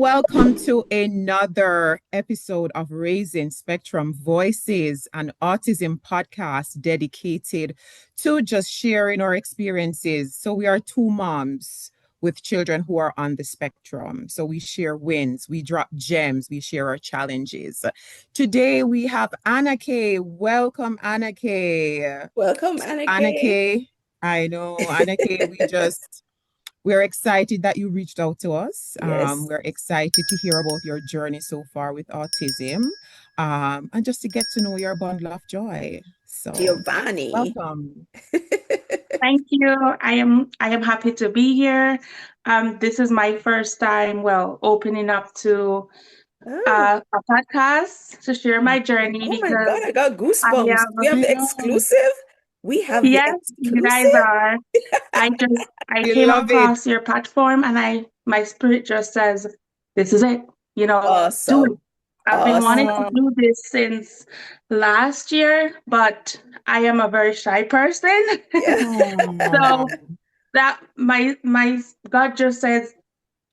welcome to another episode of Raising Spectrum Voices, an autism podcast dedicated to just sharing our experiences. So, we are two moms with children who are on the spectrum. So, we share wins, we drop gems, we share our challenges. Today, we have Anna-Kaye. Welcome, Anna-Kaye. Welcome, Anna-Kaye. Anna-Kaye, I know, Anna-Kaye, we're excited that you reached out to us. Yes, We're excited to hear about your journey so far with autism, and just to get to know your bundle of joy. So, Giovanni. welcome. Thank you. I am happy to be here. This is my first time, opening up to Ah, a podcast to share my journey oh my because God, I got I goosebumps. We have I the know. exclusive. We have the yes, you guys exclusive. are. I We came love it. across your platform and my spirit just says, this is it, do it. Awesome. I've been wanting Awesome. to Oh, do this since last year, but I am a very shy person. Yeah. oh, So that my God just says,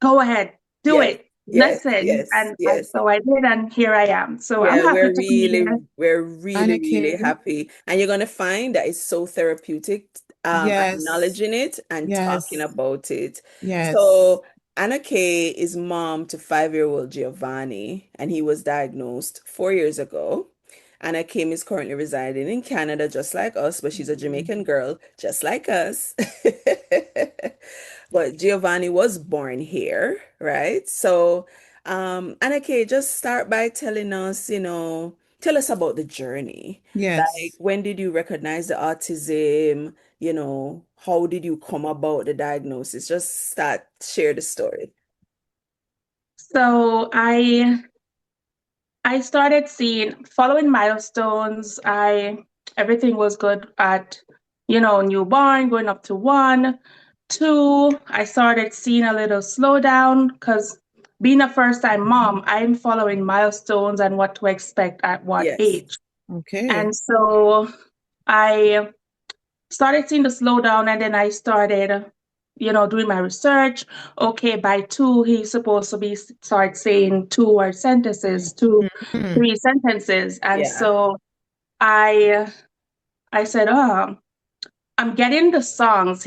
go ahead, do Yes, it, yes, listen. yes, yes. So I did, and here I am. So I'm Yeah, happy to be here. we're really Anna-Kaye. happy. And you're gonna find that it's so therapeutic, Yes, acknowledging it and talking yes, about it. yes, So Anna Kay is mom to 5-year-old Giovanni, and he was diagnosed 4 years ago. Anna Kim is currently residing in Canada, just like us, but she's a Mhm. Jamaican girl, just like us. But Giovanni was born here, right? So Anna-Kaye, just start by telling us, tell us about the journey. Like, Yes. when did you recognize the autism? How did you come about the diagnosis? Just share the story. So I started seeing following milestones. I Everything was good at newborn, going up to 1, 2. I started seeing a little slowdown because being a first time mom, I'm following milestones and what to expect at what Yes. age. Okay. And so I started seeing the slowdown, and then I started, doing my research. Okay, by 2, he's supposed to be start saying 2 word sentences, two, Mhm. 3 sentences. And Yeah. so I I said, oh, I'm getting the songs.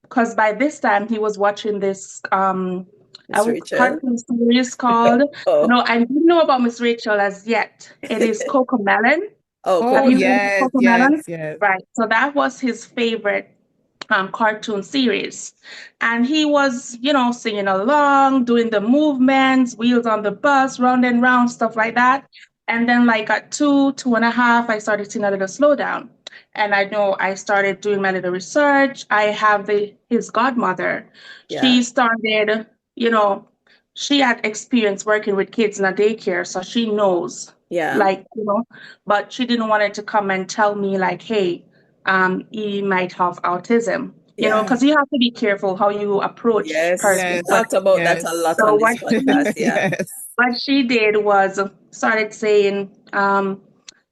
Because by this time he was watching this Miss Rachel. cartoon series called, Oh, no, I didn't know about Miss Rachel as yet. It is Coco Melon. oh, Have Oh, you Coconut. heard of yes, Coco yes, Melon? yes. Right. So that was his favorite cartoon series. And he was, singing along, doing the movements, wheels on the bus, round and round, stuff like that. And then, like at 2, 2.5, I started seeing a little slowdown. And I know I started doing my little research. I have his godmother. Yeah. She started, you know, she had experience working with kids in a daycare, so she knows, Yeah. like, but she didn't want it to come and tell me, like, hey, he might have autism, Yeah. because you have to be careful how you approach Yes. We persons. But Yes, talked about that a yes, lot so on this podcast. Yeah. what she did was started saying,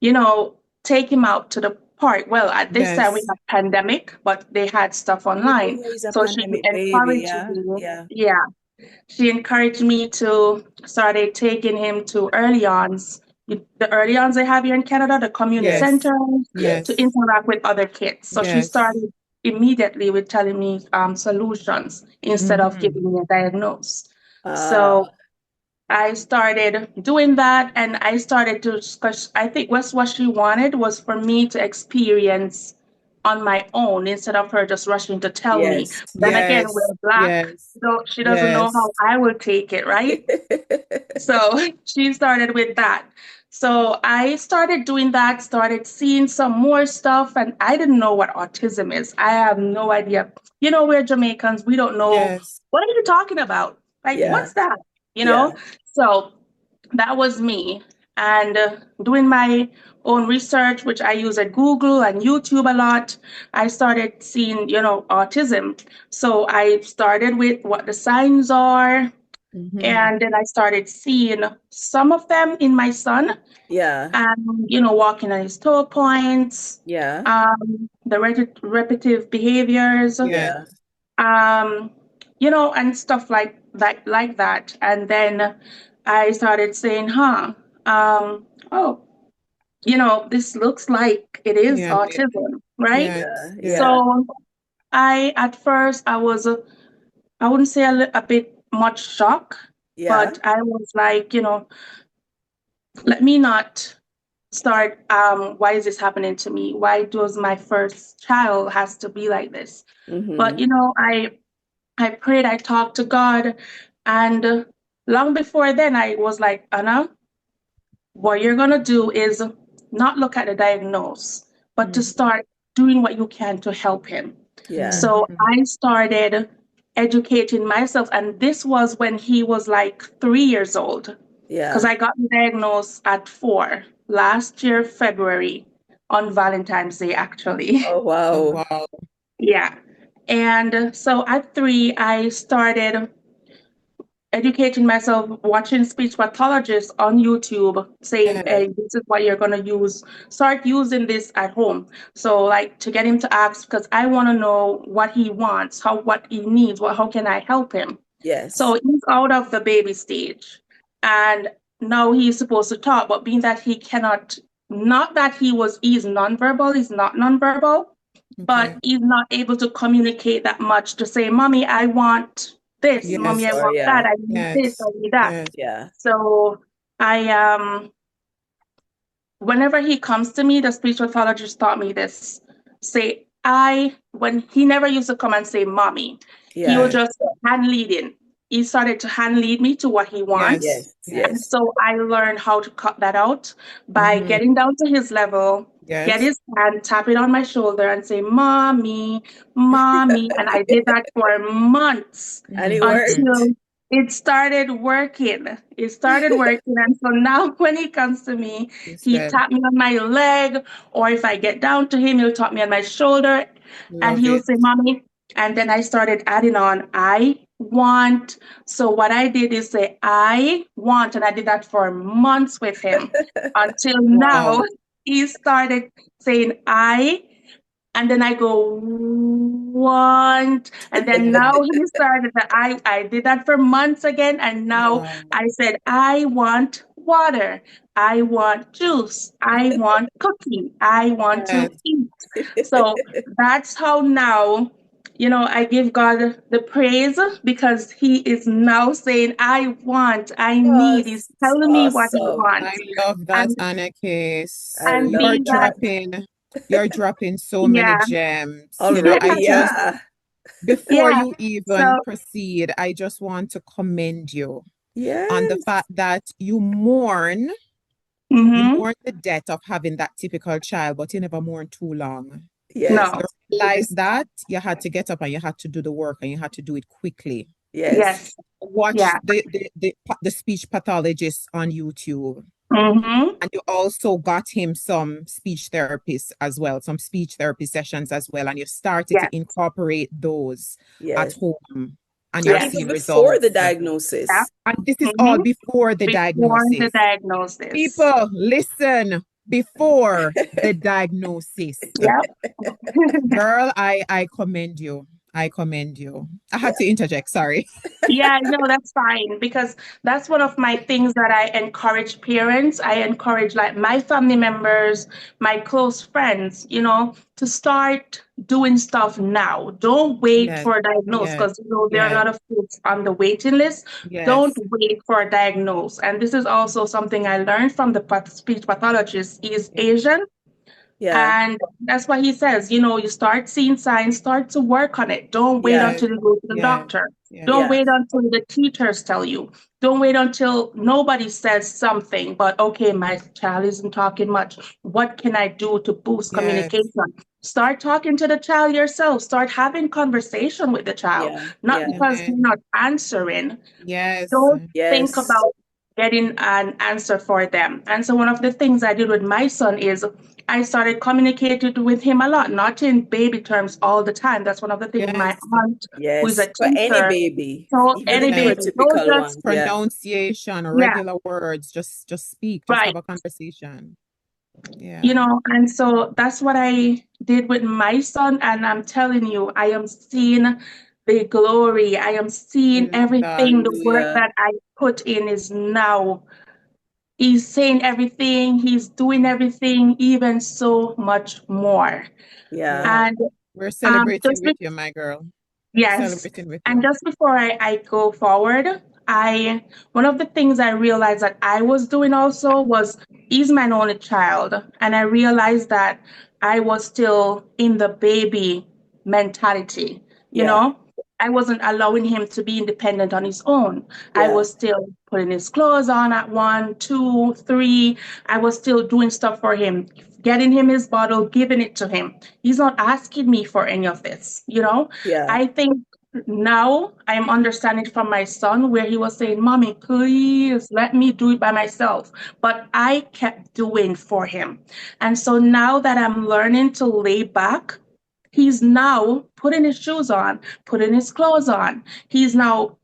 you know, take him out to the park. Well, at this time we yes. had pandemic, but they had stuff Oh, online. he's a So she pandemic baby. encouraged Yeah. me. Yeah. Yeah, she encouraged me to started taking him to early ons. The early ons they have here in Canada, the community Yes, centers, to Yes. yes, interact with other kids. So she yes. started immediately with telling me solutions instead of Hmm. giving me a diagnosis. Uh, So I started doing that, and I started to, because I think what she wanted was for me to experience on my own instead of her just rushing to tell me. yes. Then again, Yes, we're Black, yes, so she doesn't know how yes. I will take it, right? So she started with that. So I started doing that, started seeing some more stuff, and I didn't know what autism is. I have no idea. We're Jamaicans, we don't know Yes. what are you talking about? Like, Yeah. what's that? You Yeah. know? So that was me. And doing my own research, which I use at Google and YouTube a lot, I started seeing, autism. So I started with what the signs are, Hmm. and then I started seeing some of them in my son, Yeah. and, walking on his toe points, Yeah. the repetitive behaviors, Yes. Yeah. and stuff like like that. And then I started saying, oh, this looks like it is Yeah. autism, right? Yes. Yeah, Yeah. yeah, So at first I was, I wouldn't say a bit much shocked, yeah. but I was like, let me not start, why is this happening to me? Why does my first child has to be like this? But, Mm-hmm. I prayed, I talked to God, and long before then, I was like, Anna, what you're going to do is not look at the diagnose, but to Mm-hmm. start doing what you can to help him. Yeah, So Mhm. I started educating myself, and this was when he was like 3 years old, because yeah. I got diagnosed at 4 last year, February, on Valentine's Day, actually. Oh, Oh, wow. wow. Yeah. And so at 3, I started educating myself, watching speech pathologists on YouTube saying, Yeah. hey, this is what you're going to use. Start using this at home. So, like, to get him to ask, because I want to know what he wants, what he needs, how can I help him? So, Yes. he's out of the baby stage. And now he's supposed to talk, but being that he cannot, not that he's nonverbal, he's not nonverbal, but Okay. he's not able to communicate that much to say, Mommy, I want this, Mommy, Yes. I Or want that, yeah, I need this, I Yes. need that. Yes. yeah. So I whenever he comes to me, the speech pathologist taught me this. Say when he never used to come and say mommy, he will Yeah. Yes. just hand lead in. He started to hand lead me to what he wants. Yes. Yes, And Yes. yes. so I learned how to cut that out by Mm-hmm. getting down to his level, get Yes. his hand, tap it on my shoulder, and say, Mommy, Mommy. And I did that for months And it Mm-hmm. worked. until it started working. It started working. And so now when he comes to me, You he said, tap me on my leg, or if I get down to him, he'll tap me on my shoulder and love he'll it. say, Mommy. And then I started adding on, I want. So what I did is say, I want. And I did that for months with him until now Wow. he started saying, I. And then I go, want. And then now he started that I did that for months again. And now Wow. I said, I want water. I want juice. I want cookie. I want to Yes. eat. So that's how now, I give God the praise because he is now saying, I want, I Oh, need. He's it's telling me what he awesome. I wants. love that, And Anna I Case. and love being that, that. You're dropping so many yeah, gems. I Already, just, yeah. before yeah. you even So, proceed, I just want to commend you on the Yes. fact that you mhm. mourn the death of having that typical child, but you never mourn too long. Yes. No. You realize that you had to get up and you had to do the work and you had to do it quickly. Yes. Yes. Watch Yeah. the speech pathologist on YouTube. Mm-hmm. And you also got him some speech therapists as well, some speech therapy sessions as well. And you started Yes. to incorporate those at Yes. home and you're And Yes. even seeing before the results. Yeah. diagnosis. And this is all Mm-hmm. before the Before the diagnosis. diagnosis. People, listen, before the diagnosis. Yep. Girl, I commend you. I commend you. I had Yeah. to interject, sorry. Yeah, no, that's fine because that's one of my things that I encourage parents. I encourage like my family members, my close friends, to start doing stuff now. Don't wait Yes, for a diagnose yes, because there are a yes, lot of kids on the waiting list. Don't yes, wait for a diagnose. And this is also something I learned from the speech pathologist. He's Asian. Yeah. And that's why he says, you start seeing signs, start to work on it. Don't wait Yeah. yes, until you go to the yes, doctor. Don't yes, Yeah. wait until the teachers tell you. Don't wait until nobody says something, but okay, my child isn't talking much. What can I do to boost yes, communication? Start talking to the child yourself. Start having conversation with the child. Yeah. Not Yeah. because you're yes, not answering, yes, don't think Yes. about getting an answer for them. And so one of the things I did with my son is I started communicating with him a lot, not in baby terms all the time. That's one of the things my yes, aunt, who is a Yes. For any teacher, baby, told even the any yes. baby, don't neurotypical just, ones. Yeah. Pronunciation, yeah, regular words, just speak, just right. have a conversation. Yeah. And so that's what I did with my son. And I'm telling you, I am seeing the glory. I am I seeing love that. everything, the work Hallelujah. that I put in is now. He's saying everything, he's doing everything, even so much more. Yeah. Well, And we're celebrating just with you, my girl. We're yes. celebrating with And you. just before I go forward, I one of the things I realized that I was doing also was he's my only child. And I realized that I was still in the baby mentality, you Yeah. know. I wasn't allowing him to be independent on his own. I Yeah. was still putting his clothes on at 1, 2, 3. I was still doing stuff for him, getting him his bottle, giving it to him. He's not asking me for any of this, you know? Yeah. I think now I'm understanding from my son where he was saying, Mommy, please let me do it by myself. But I kept doing for him. And so now that I'm learning to lay back, he's now putting his shoes on, putting his clothes on. He's now,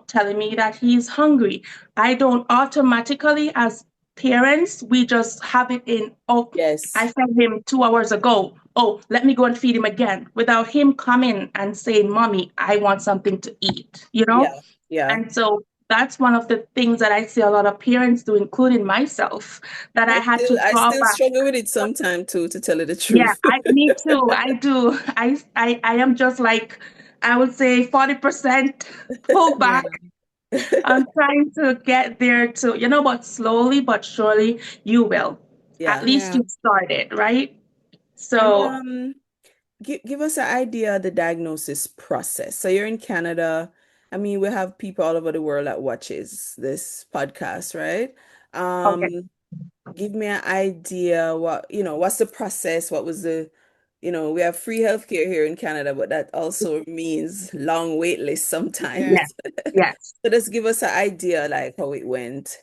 telling me that he's hungry. I don't automatically, as parents, we just have it in, oh, I Yes. fed him 2 hours ago. Oh, let me go and feed him again without him coming and saying, Mommy, I want something to eat, Yeah. Yeah. And so that's one of the things that I see a lot of parents do, including myself, that I had to I draw still back. struggle with it sometime too, to tell you the Yeah, truth. me too. I do. I am just like, I would say 40% pull Yeah. back. I'm trying to get there too, but slowly but surely you will. At Yeah. least Yeah. you started, right? And So, give us an idea of the diagnosis process. So you're in Canada. I mean, we have people all over the world that watches this podcast, right? okay. Um, give me an idea what's the process? What was we have free healthcare here in Canada, but that also means long wait lists sometimes. Yeah. Yes, yes. So just give us an idea like how it went.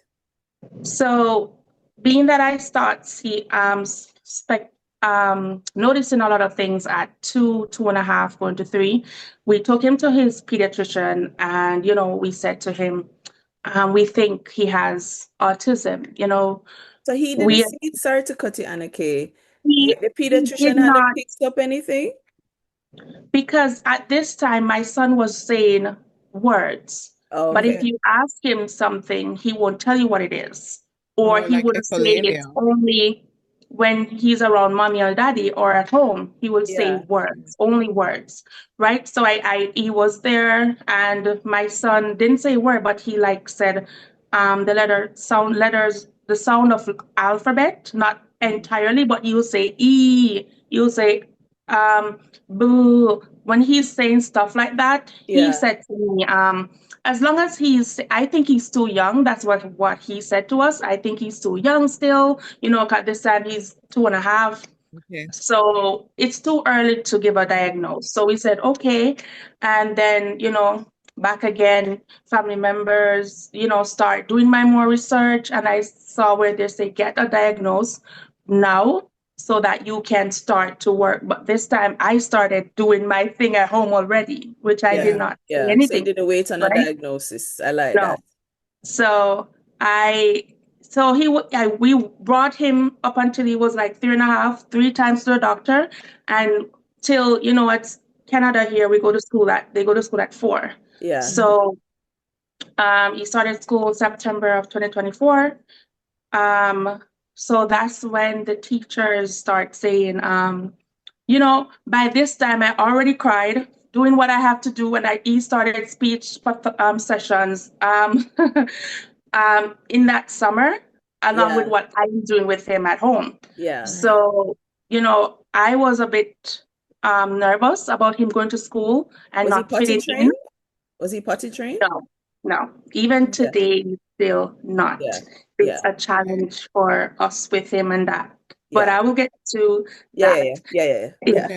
So, being that I start noticing a lot of things at 2, 2.5, going to 3, we took him to his pediatrician, and we said to him, we think he has autism. So he didn't We see it. Sorry to cut you, Anna-Kaye. he, The he did pediatrician hadn't not. picked up anything? Because at this time, my son was saying words. Oh, But if okay. you ask him something, he won't tell you what it is. Or Oh, he like would say it's ecolalia. only when he's around mommy or daddy or at home, he will say Yeah. words, only words, right? So he was there, and my son didn't say a word, but he like said the sound of alphabet, not entirely, but you'll say E, you'll say boo. When he's saying stuff like that, he Yeah. said to me, as long as I think he's too young. That's what he said to us. I think he's too young still. At this time he's 2.5. Okay. So it's too early to give a diagnosis. So we said, okay. And then, back again, family members, start doing my more research. And I saw where they say, get a diagnosis now so that you can start to work. But this time I started doing my thing at home already, which I did Yeah. Yeah. not say Yeah. So you anything, didn't wait on a right? diagnosis. I like No. that. So I, so we brought him up until he was like 3.5, 3 times to the doctor, and till it's Canada here. They go to school at 4. Yeah. Mhm. So he started school September of 2024. Um, so that's when the teachers start saying, by this time I already cried, doing what I have to do, and he started speech sessions in that summer, along with Yeah. what I'm doing with him at home. Yeah. Right. So, I was a bit nervous about him going to school and Was he not potty fitting in. trained? Was he potty trained? No, no. Even Yeah. today, still not. Yeah. It's Yeah. a Okay. challenge for us with him and that. But Yeah. I will get to Yeah. Yeah. that. Yeah. Yeah. Yeah. Yeah.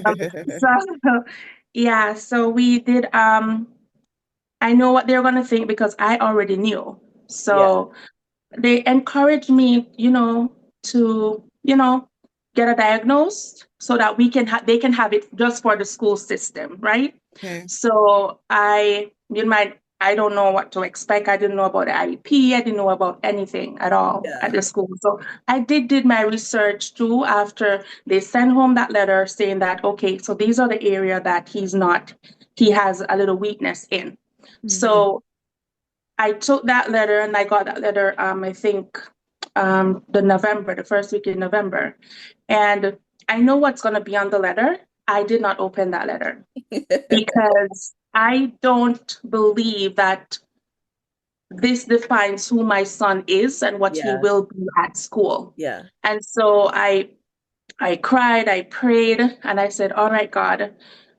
Okay. So, yeah, so we did, I know what they're going to think because I already knew. Yeah. So they encouraged me, to, get a diagnosis so that they can have it just for the school system, right? Okay. So I don't know what to expect. I didn't know about the IEP. I didn't know about anything at all at Yeah. the school. So I did my research too after they sent home that letter saying that, okay, so these are the area that he has a little weakness in. So I took that letter and I got that letter, I think the first week in November. And I know what's going to be on the letter. I did not open that letter because I don't believe that this defines who my son is and what he Yeah, will be at school. yeah, And so I cried, I prayed, and I said, all right, God,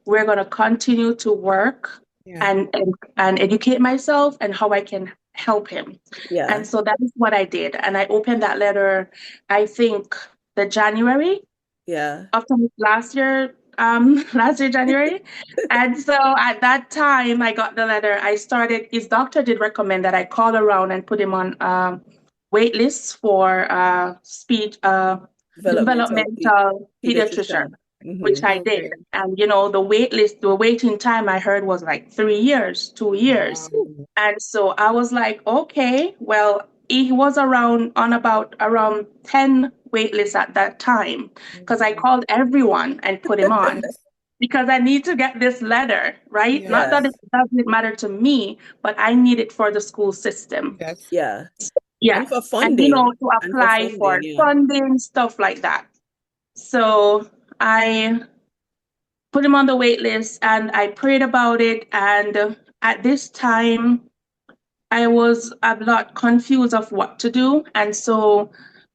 we're going to continue to work Yeah. and educate myself and how I can help him. yeah, And so that is what I did. And I opened that letter, I think, the January yeah. of last year, last year, January. And so at that time, I got the letter. His doctor did recommend that I call around and put him on wait lists for speech, Developmental developmental pediatrician, pediatrician. which I did. Okay. And, the waiting time I heard was like 3 years, 2 years. Wow. And so I was like, okay, well, he was around 10 wait lists at that time because I Okay. called everyone and put him on because I need to get this letter, right? Not that Yeah, it doesn't matter to me, but I need it for the school system. Yes. yeah. Yeah. And for And, funding. to And for apply for funding, yeah. funding, stuff like that. So I put him on the wait list and I prayed about it. And at this time, I was a lot confused of what to do. And so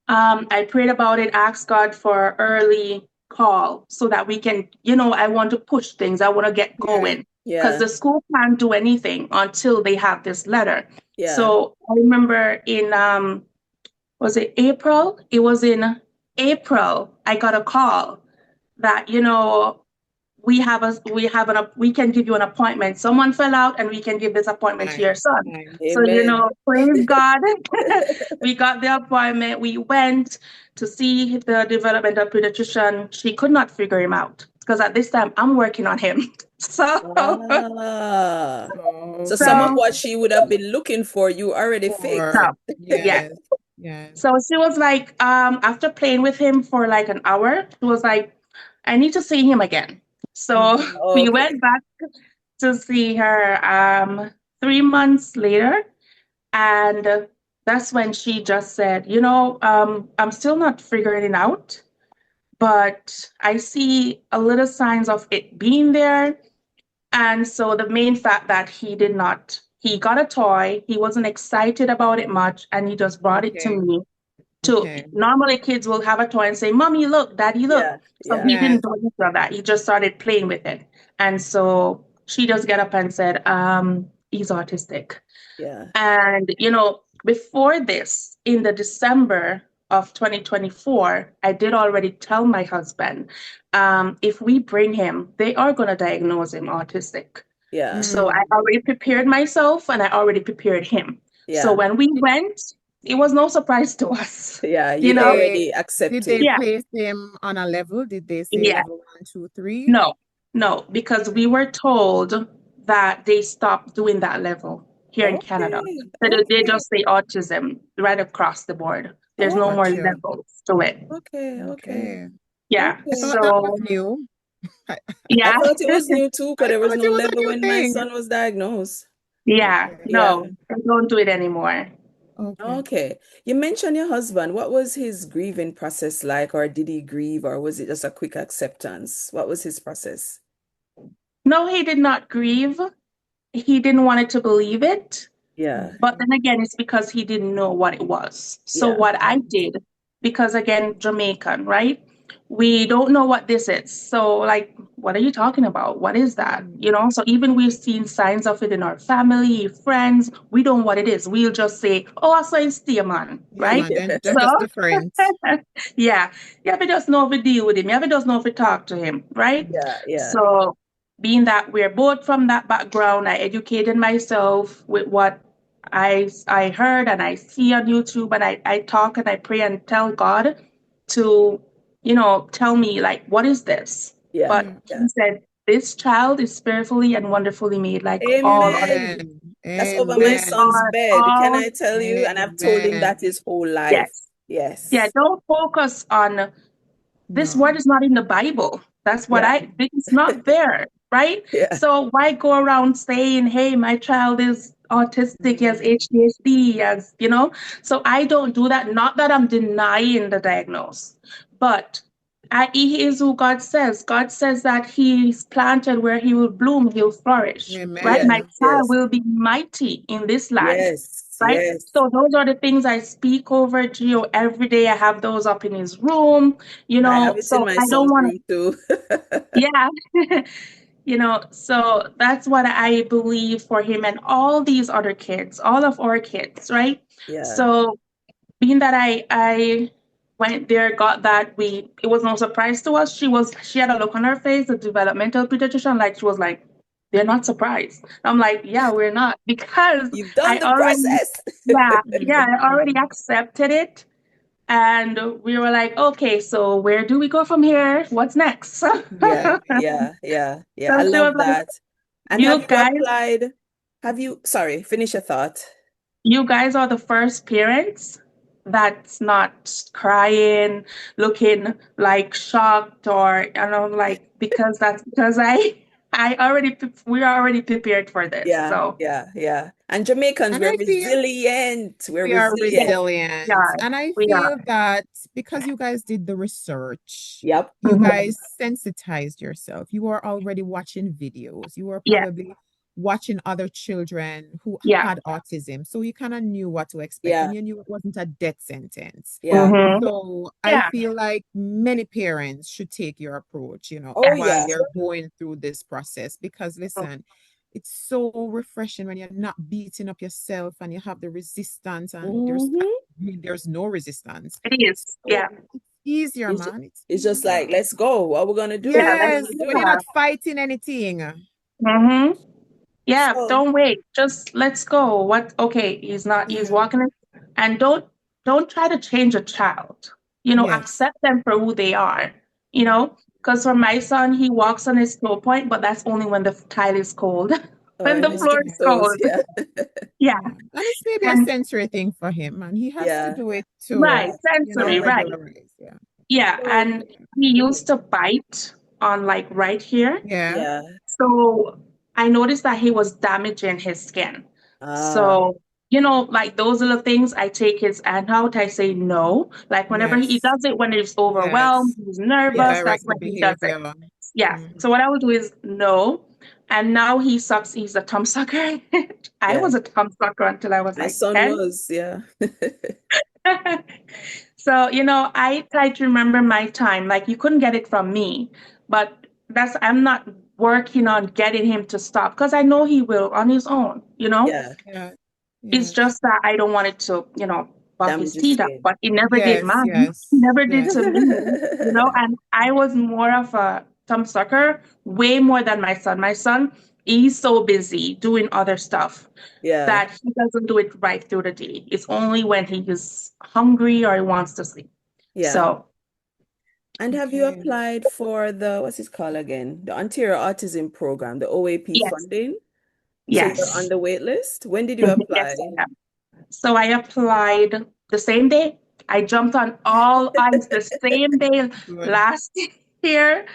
I prayed about it, asked God for early call so that we can, I want to push things. I want to get Yeah. going because Yeah, the school can't do anything until they have this letter. yeah. So I remember in, was it April? It was in April, I got a call that, we can give you an appointment. Someone fell out and we can give this appointment to your Time. son. Time. So, Amen. praise God. We got the appointment. We went to see the developmental pediatrician. She could not figure him out because at this time I'm working on him. So, Ah. So some of Okay. so what she would have been looking for, you already no, fixed. For yeah. yes. Yes. So she was like, after playing with him for like an hour, she was like, I need to see him again. So we Okay. went back to see her 3 months later. And that's when she just said, I'm still not figuring it out, but I see a little signs of it being there. And so the main fact that he got a toy, he wasn't excited about it much, and he just brought it to Okay. me. Okay. Normally kids will have a toy and say, Mommy, look, Daddy, Yeah, look. So yeah. he didn't Yes. do any of that. He just started playing with it. And so she just got up and said, he's autistic. Yeah. And, before this, in the December of 2024, I did already tell my husband, if we bring him, they are going to diagnose him autistic. Yeah. So I Mm. already prepared myself and I already prepared him. So Yeah. when we went, it was no surprise to us, Yeah. you You'd know? already Did they accepted. Yeah, place him on a level? Did they say yeah. level 1, 2, 3? No, no, because we were told that they stopped doing that level here in Canada. Okay. So they Okay. just say autism right across the board. There's no more Gotcha. levels to it. Okay. Okay. Okay. Yeah. I Okay. thought that was So, new. I, I yeah. thought it was new too, because I there was thought no it was a level new when my thing. son was diagnosed. Yeah. Okay. Yeah. No, they don't do it anymore. Okay. Okay. You mentioned your husband. What was his grieving process like, or did he grieve, or was it just a quick acceptance? What was his process? No, he did not grieve. He didn't want it to believe it. Yeah. But Okay. then again, it's because he didn't know what it was. So Yeah. what I did, because again, Jamaican, right? We don't know what this is. So like, what are you talking about? What is that? Mm. So even we've seen signs of it in our family, friends. We don't know what it is. We'll just say, oh, I saw it's steer man, Yeah, right? man. Then So them just different. yeah, you have to just know if we deal with him. You have to just know if we talk to him, right? Mm. Yeah. Yeah. So being that we're both from that background, I educated myself with what I heard and I see on YouTube, and I talk and I pray and tell God to, tell me like, what is this? Yeah. But Yeah. he said, this child is fearfully and wonderfully made like all other Amen. kids. Amen. That's over my With Amen. son's bed. Can all, I tell you? And I've told him that Amen. his whole life. yes. Yeah, Yes. don't focus on this No. word is not in the Bible. That's what Yeah. it's not there, right? Yeah. So why go around saying, hey, my child is autistic, he has Mm, ADHD, as you know? So I don't do that. Not that I'm denying the diagnosis, but he is who God says. God says that he's planted where he will bloom, he'll flourish, right? Yes. My amen. child Yes. will be mighty in this land, Yes. right? Yes. So those are the things I speak over Gio every day. I have those up in his room, I have it in so my I don't son's want room too. to, yeah. So that's what I believe for him and all these other kids, all of our kids, right? Yeah. So being that I went there, got that, it was no surprise to us. She had a look on her face, the developmental pediatrician, like she was like, they're not surprised. I'm like, yeah, we're not, because You've done I the already, process. yeah, I already Mhm. accepted it. And we were like, okay, so where do we go from here? What's next? So Yeah. Yeah. Yeah. Yeah. Yeah. I she was love like, that. And have you you guys, applied? Sorry, finish your thought. you guys are the first parents that's not crying, looking like shocked, or like, because that's because we are already prepared for this. Yeah. So Yeah. Yeah. And Jamaicans, And we're I feel resilient. We're we are yes, resilient. we resilient. are. And I We are. feel that because you guys did the research, Yep. you Mhm. guys sensitized yourself. You were already watching videos. You were Yeah, probably watching other children who yeah. had autism. So you kind of knew what to expect Yeah. and you knew it wasn't a death sentence. Yeah. Hmm. So I Yeah, feel like many parents should take your approach, Oh yes. while yeah. they're going through this process. Because listen, it's so refreshing when you're not beating up yourself and you have the resistance and Mm-hmm. there's no resistance. It is. So Yeah, it's easier, It's just, man. It's it's just easier. like, let's go. What we're gonna do? yeah. What we're Let's Yes, gonna when you're do? yeah. not fighting anything. Hmm. Yeah, So don't wait. Just let's go. What? Okay, he's Yeah. walking it. And don't try to change a child. Yes. Accept them for who they are. Because for my son, he walks on his toe point, but that's only when the tile is cold, when and the his floor tippy is Yes. toes, cold. yeah. Yeah. Yeah. And it's maybe a And sensory thing for him, and he has to Yeah. do it right, too, sensory, Yeah. right. regularize. Yeah. Yeah. So And he used to bite on like right here. Yeah. yeah. So I noticed that he was damaging his skin. Ah, So, like those little things, I take his hand out, I say no. Like whenever he Yes. does it, when he's overwhelmed, Yes. he's To nervous, yes. that's direct the when he does it. behavior. Yeah. Mhm. So what I would do is no. And now he sucks, he's a thumb sucker. I Yeah. was a thumb sucker until I was My like son 10. was, yeah. So, I try to remember my time. Like you couldn't get it from me, but I'm not working on getting him to stop because I know he will on his own. Yeah. Yeah. It's Yes. just that I don't want it to, bug Damage his his teeth up, skin. but he never did Yes. mine. He Yes. never did Yes. to me. And I was more of a thumb sucker, way more than my son. My son, he's so busy doing other stuff Yeah. that he doesn't do it right through the day. It's only when he is hungry or he wants to sleep. Yeah. So, And have you Okay. applied for what's it called again? The Ontario Autism Program, the OAP yes, funding? So you're on yes, the wait list? When did you yes, apply? I am. So I applied the same day. I jumped on all eyes the same day Good. last year.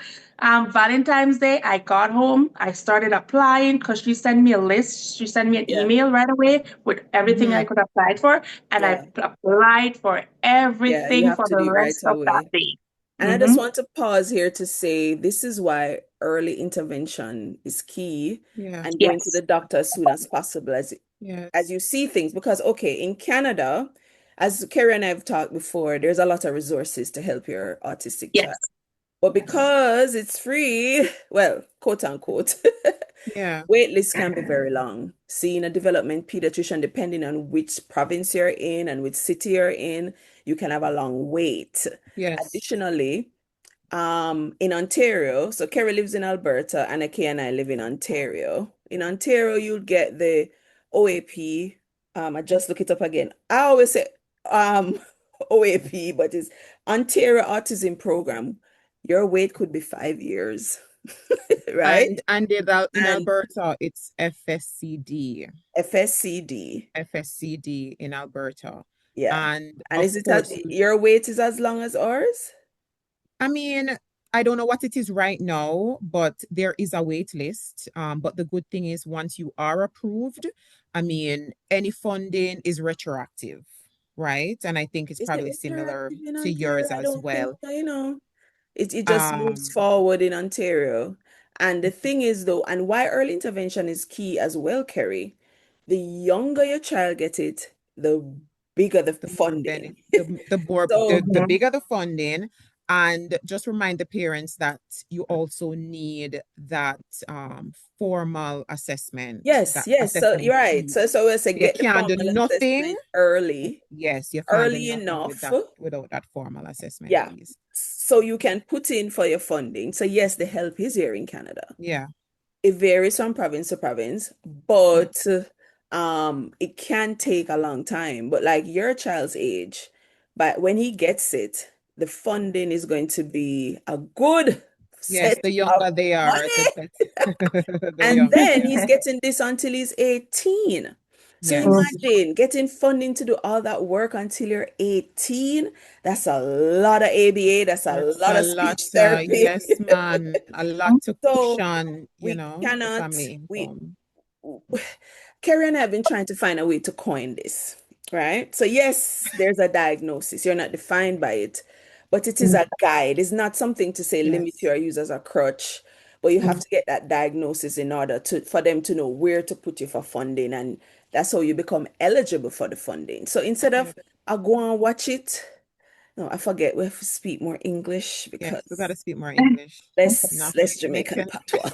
Valentine's Day, I got home. I started applying because she sent me a list. She sent me an Yeah. email right away with everything I Hmm. could apply for. And I Yeah. applied for Yeah. You everything have for to the do it right rest of that away. day. And I just Hmm. want to pause here to say this is why early intervention is key Yeah. and going to Yes, the doctor as soon as possible as Yes. you see things. Because, okay, in Canada, as Kerry and I have talked before, there's a lot of resources to help your autistic child. yes, But because it's free, well, quote unquote, Yeah. wait lists can be very long. Seeing a development pediatrician, depending on which province you're in and which city you're in, you can have a long wait. Yes. Additionally, in Ontario, so Kerry lives in Alberta, Anna-Kaye and I live in Ontario. In Ontario, you'll get the OAP. I just look it up again. I always say um OAP, but it's Ontario Autism Program. Your wait could be 5 years, right? In And Alberta, it's FSCD. FSCD, FSCD in Alberta. yeah. And And of is it course, your wait is as long as ours? I mean, I don't know what it is right now, but there is a wait list. But the good thing is once you are approved, I mean, any funding is retroactive, right? And I think it's Is it probably similar retroactive in to Ontario? yours I as don't think well. so, you know. It just moves Um, forward in Ontario. And the thing is, though, and why early intervention is key as well, Kerry, the younger your child gets it, the bigger the the more funding. the So, the Mhm. bigger the funding. And just remind the parents that you also need that formal assessment, yes, that yes. So you're assessment right. piece. So we'll say You get the can't do formal nothing. assessment early, Yes, you can't do early nothing with enough. that without that formal assessment Yeah. piece. So you can put in for your funding. So yes, the help is here in Canada. Yeah, It varies from province to province, yeah. but it can take a long time. But like your child's age, but when he gets it, the funding is going to be a good Yes, set the of younger they are, the money. better. The And younger then they he's are. getting this until he's 18. So Yes, imagine getting funding to do all that work until you're 18. That's a lot of ABA. That's a that's lot a of lot. speech therapy. Yes, man, a lot to So cushion, we the cannot, family we income. Carrie and I have been trying to find a way to coin this, right? So, yes, there's a diagnosis. You're not defined by it, but it is a guide. It's not something to say limit Yes, your use as a crutch, but you have Mhm. to get that diagnosis in order to for them to know where to put you for funding, and that's how you become eligible for the funding. So instead yeah, of I go and watch it, no, I forget we have to speak more English yes. We because gotta speak more English. less Not less Jamaican Jamaican. patois.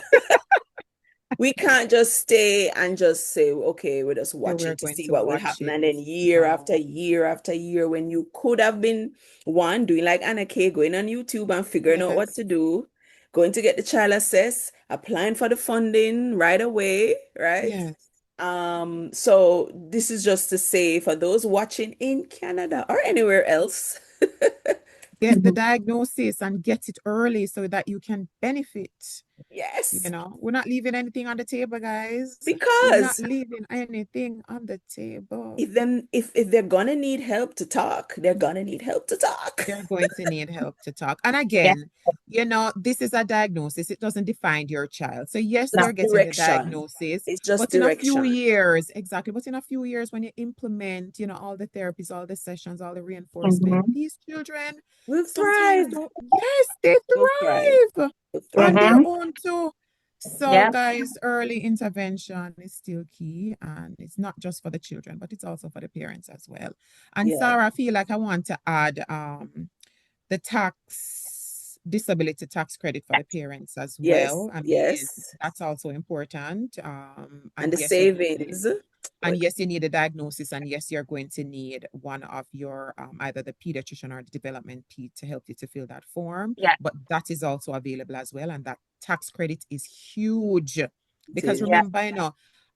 We can't just stay and just say, okay, we're just So watching we're to going see to what will watch happen. it. And then year after No. year after year, when you could have been one doing like Anna-Kaye, going on YouTube and figuring out what Yes, to do, going to get the child assessed, applying for the funding right away, right? yes. So this is just to say for those watching in Canada or anywhere else, Get the diagnosis and get it early so that you can benefit. yes, We're not leaving anything on the table, guys. We're not because leaving anything on the table. if they're gonna need help to talk, they're gonna need help to talk. They're going to need help to talk. And Yeah. again, this is a diagnosis. It doesn't define your child. So, yes, No. they're It's getting the direction. diagnosis, It's just but in a few direction. years, exactly, but in a few years, when you implement, all the therapies, all the sessions, all the reinforcement, Mhm. these children Will sometimes thrive. don't, yes, they Will thrive. thrive Will on thrive. their Mhm. own too. So, Yeah. guys, early intervention is still key, and it's not just for the children, but it's also for the parents as well. And Yeah. Sarah, I feel like I want to add the disability tax credit for the parents as Yes. well. I mean, Yes. that's also important. And And the yes, you need savings. and But yes, you need a diagnosis, and yes, you're going to need one of your either the pediatrician or the development P to help you to fill that form. Yeah. But that is also available as well, and that tax credit is huge it because is. Yeah. remember,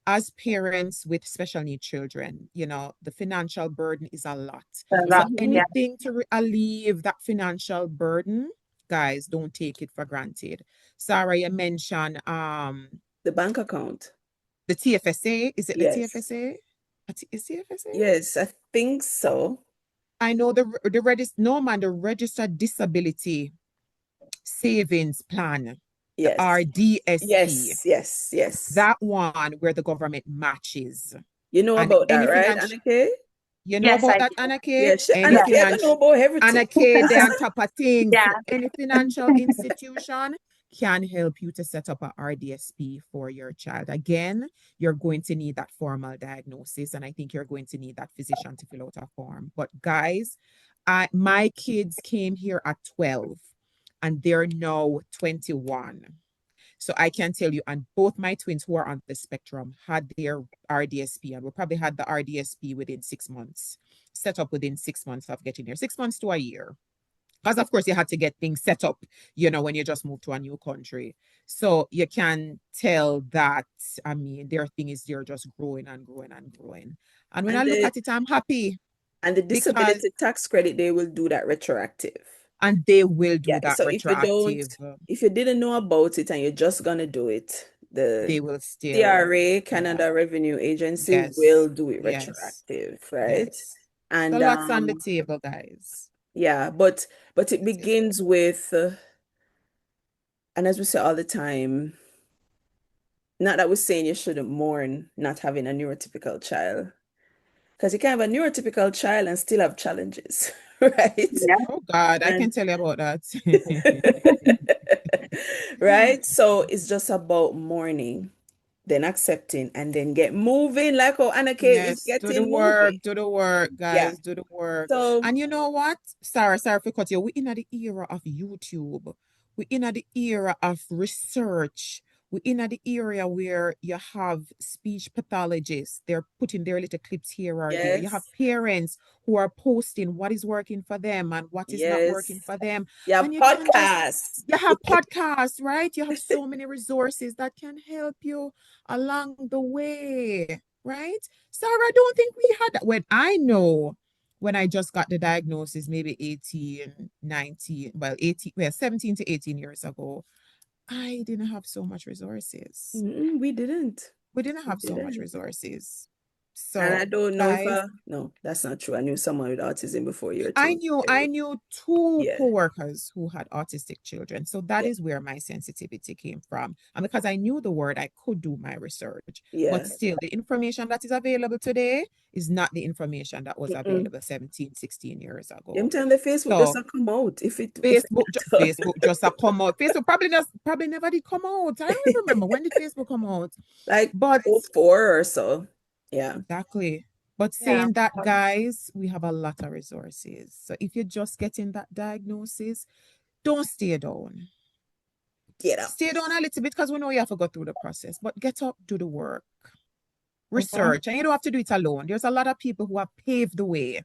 as parents with special need children, the financial burden is a lot. A So lot. Mhm. Yeah. anything to alleviate that financial burden, guys, don't take it for granted. Sarah, you mentioned The bank account. the TFSA. Is it the Yes. TFSA? Is TFSA? Yes, I think so. I know no man, the registered disability savings plan, the Yes. RDSP, Yes. Yes. Yes. that one where the government matches. You know And about that, any right, financial, Anna-Kaye? you know Yes, about I that, do. Anna-Kaye? Yeah, Any Yeah. Anna-Kaye don't financial, know about everything. Anna-Kaye, they on top of things. Yeah. Any financial institution can help you to set up a RDSP for your child. Again, you're going to need that formal diagnosis, and I think you're going to need that physician to fill out a form. But guys, my kids came here at 12 and they're now 21. So I can tell you, and both my twins who are on the spectrum had their RDSP, and we probably had the RDSP within 6 months, set up within 6 months of getting here, 6 months to a year. Because of course you had to get things set up, when you just move to a new country. So you can tell that, I mean, their thing is they're just growing and growing and growing. And when I And look the at it, I'm happy and the because, disability tax credit, they will do that retroactive. and they will Yeah, do that so retroactive. if you didn't know about it and you're just gonna do it, the They will still, CRA, yeah, Canada Revenue Agency, yes, will do it yes, retroactive, right? yes. So And lots on the table, guys. yeah, but it Lots on the table. begins with And as we say all the time, not that we're saying you shouldn't mourn not having a neurotypical child, because you can have a neurotypical child and still have challenges, right? Yeah. Oh God, I can And tell you about that. right? So it's just about mourning, then accepting, and then get moving, like how Anna-Kaye is Yes, getting moving. do the work, Yeah. guys, do the work. So, And you know what? Sorry for cut you. We're in the era of YouTube. We're in the era of research. We're in the area where you have speech pathologists. They're putting their little clips here or there. You have yes, parents who are posting what is working for them and what is not working yes. for them. Yeah, And you can just, podcasts. you have podcasts, right? You have so many resources that can help you along the way, right? Sarah, I don't think we had that. When I just got the diagnosis, maybe 18, 19, well, 18, well, 17 to 18 years ago, I didn't have so much resources. We didn't. We didn't We have so much didn't. resources. And So, I don't know if guys, no, that's not true. I knew someone with autism before you were I talking. knew I knew two Yeah, coworkers who had autistic children. So that yeah, is where my sensitivity came from. And because I knew the word, I could do my research. But yeah. still, the information that is available today is not the information that was Mm-mm. available 17, 16 years Them ago. time the Facebook just So a come out. If it Facebook just a come out. Facebook probably never did come out. I don't even remember when did Facebook come out. like But oh, 4 or so. Yeah. exactly. But Yeah. saying that, guys, we have a lot of resources. So if you're just getting that diagnosis, don't stay down. Get up. Stay down a little bit because we know you have to go through the process, but get up, do the work, Mhm. research, and you don't have to do it alone. There's a lot of people who have paved the way.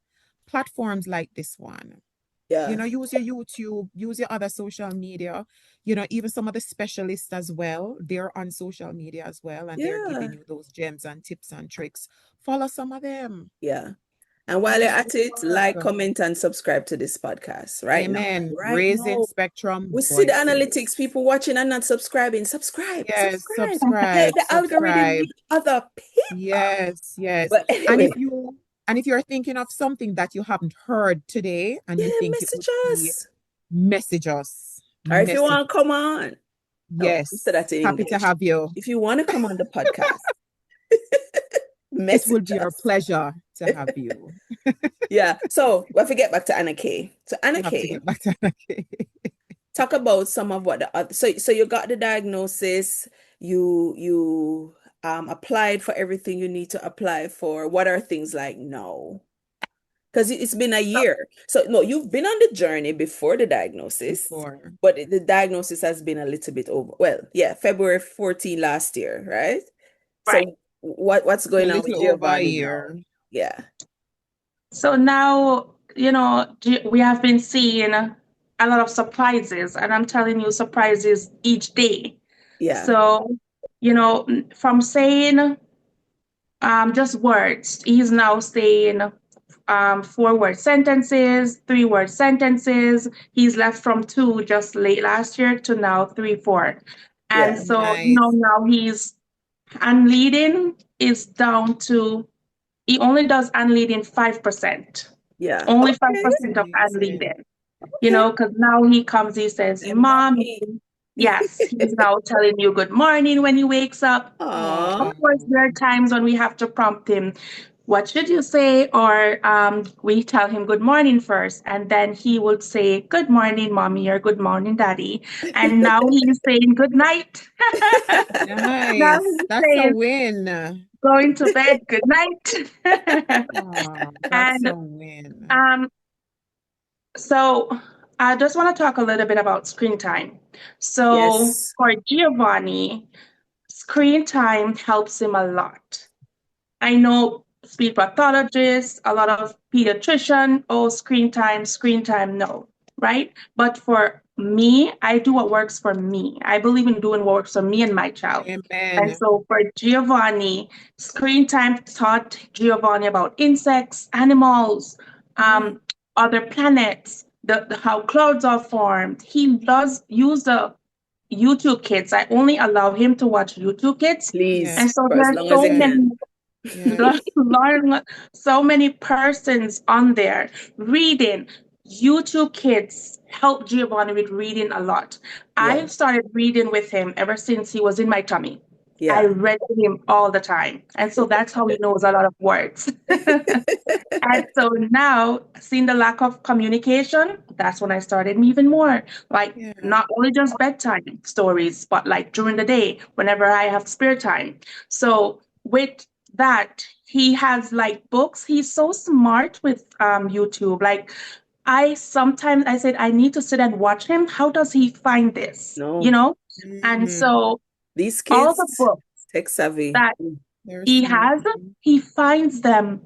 Platforms like this one. Yeah. Use your YouTube, use your other social media, even some of the specialists as well. They're on social media as well, and they're Yeah. giving you those gems and tips and tricks. Follow some of them Yeah. And and while you're just do at it, the like, work. comment, and subscribe to this podcast right now. Amen. Right Raising now. spectrum We see the analytics, voices. people watching and not subscribing. Subscribe, Yes, subscribe. Help subscribe, the algorithm subscribe. reach other people. Yes. But And anyway, if you're thinking of something that you haven't heard today and you yeah, think it message would be, us. message us. Or if you Message. want to come on. No, we said Yes. that in Happy to English. have you. If you want to come on the podcast, It will message be our us. pleasure to have you. Yeah. So we have to get back to Anna-Kaye. So We have to Anna-Kaye, get back to Anna-Kaye. talk about some of what the other, so you got the diagnosis, you applied for everything you need to apply for. What are things like now? Because it's been a year. So no, you've been on the journey before the diagnosis, Before. but the diagnosis has been a little bit over. Well, yeah, February 14 last year, right? Right. So what's A going on with little over a Giovanni now? year. Yeah, So now, we have been seeing a lot of surprises, and I'm telling you, surprises each day. yeah, So, from saying just words, he's now saying 4-word sentences, 3-word sentences. He's left from 2 just late last year to now 3, 4. And yeah, so, Nice. now and leading is down to, he only does unleading 5%. yeah. Only Okay, 5% of Amazing. unleading. okay. Because now he comes, he says, And Mom, mommy. yes, he's now telling you good morning when he wakes up. Of Aw. course, Oh, there are times when we have to prompt him, what should you say? Or we tell him good morning first, and then he would say, good morning, mommy, or good morning, daddy. And now he's saying good night. Now nice. he's That's a saying, win. going to bed, good night. Oh, that's And a win. um, so I just want to talk a little bit about screen time. So Yes. for Giovanni, screen time helps him a lot. I know speech pathologists, a lot of pediatrician, oh, screen time, no, right? But for me, I do what works for me. I believe in doing what works for me and my child. And Amen. so for Giovanni, screen time taught Giovanni about insects, animals, Yeah. other planets, how clouds are formed. He does use the YouTube Kids. I only allow him to watch YouTube Kids. Yes, And Please, so for there as are long as so you yes, many can. yes. so many persons on there reading. YouTube Kids helped Giovanni with reading a lot. Yeah. I started reading with him ever since he was in my tummy. I Yeah. read to him all the time. And so that's how he knows a lot of words. And so now, seeing the lack of communication, that's when I started even more. Like, Yeah. not only just bedtime stories, but like during the day, whenever I have spare time. So with that, he has like books. He's so smart with YouTube. Like, I said, I need to sit and watch him. How does he find this? You No, know? And Mhm. so these all the kids, books tech savvy. that They're he smart. has, he finds them.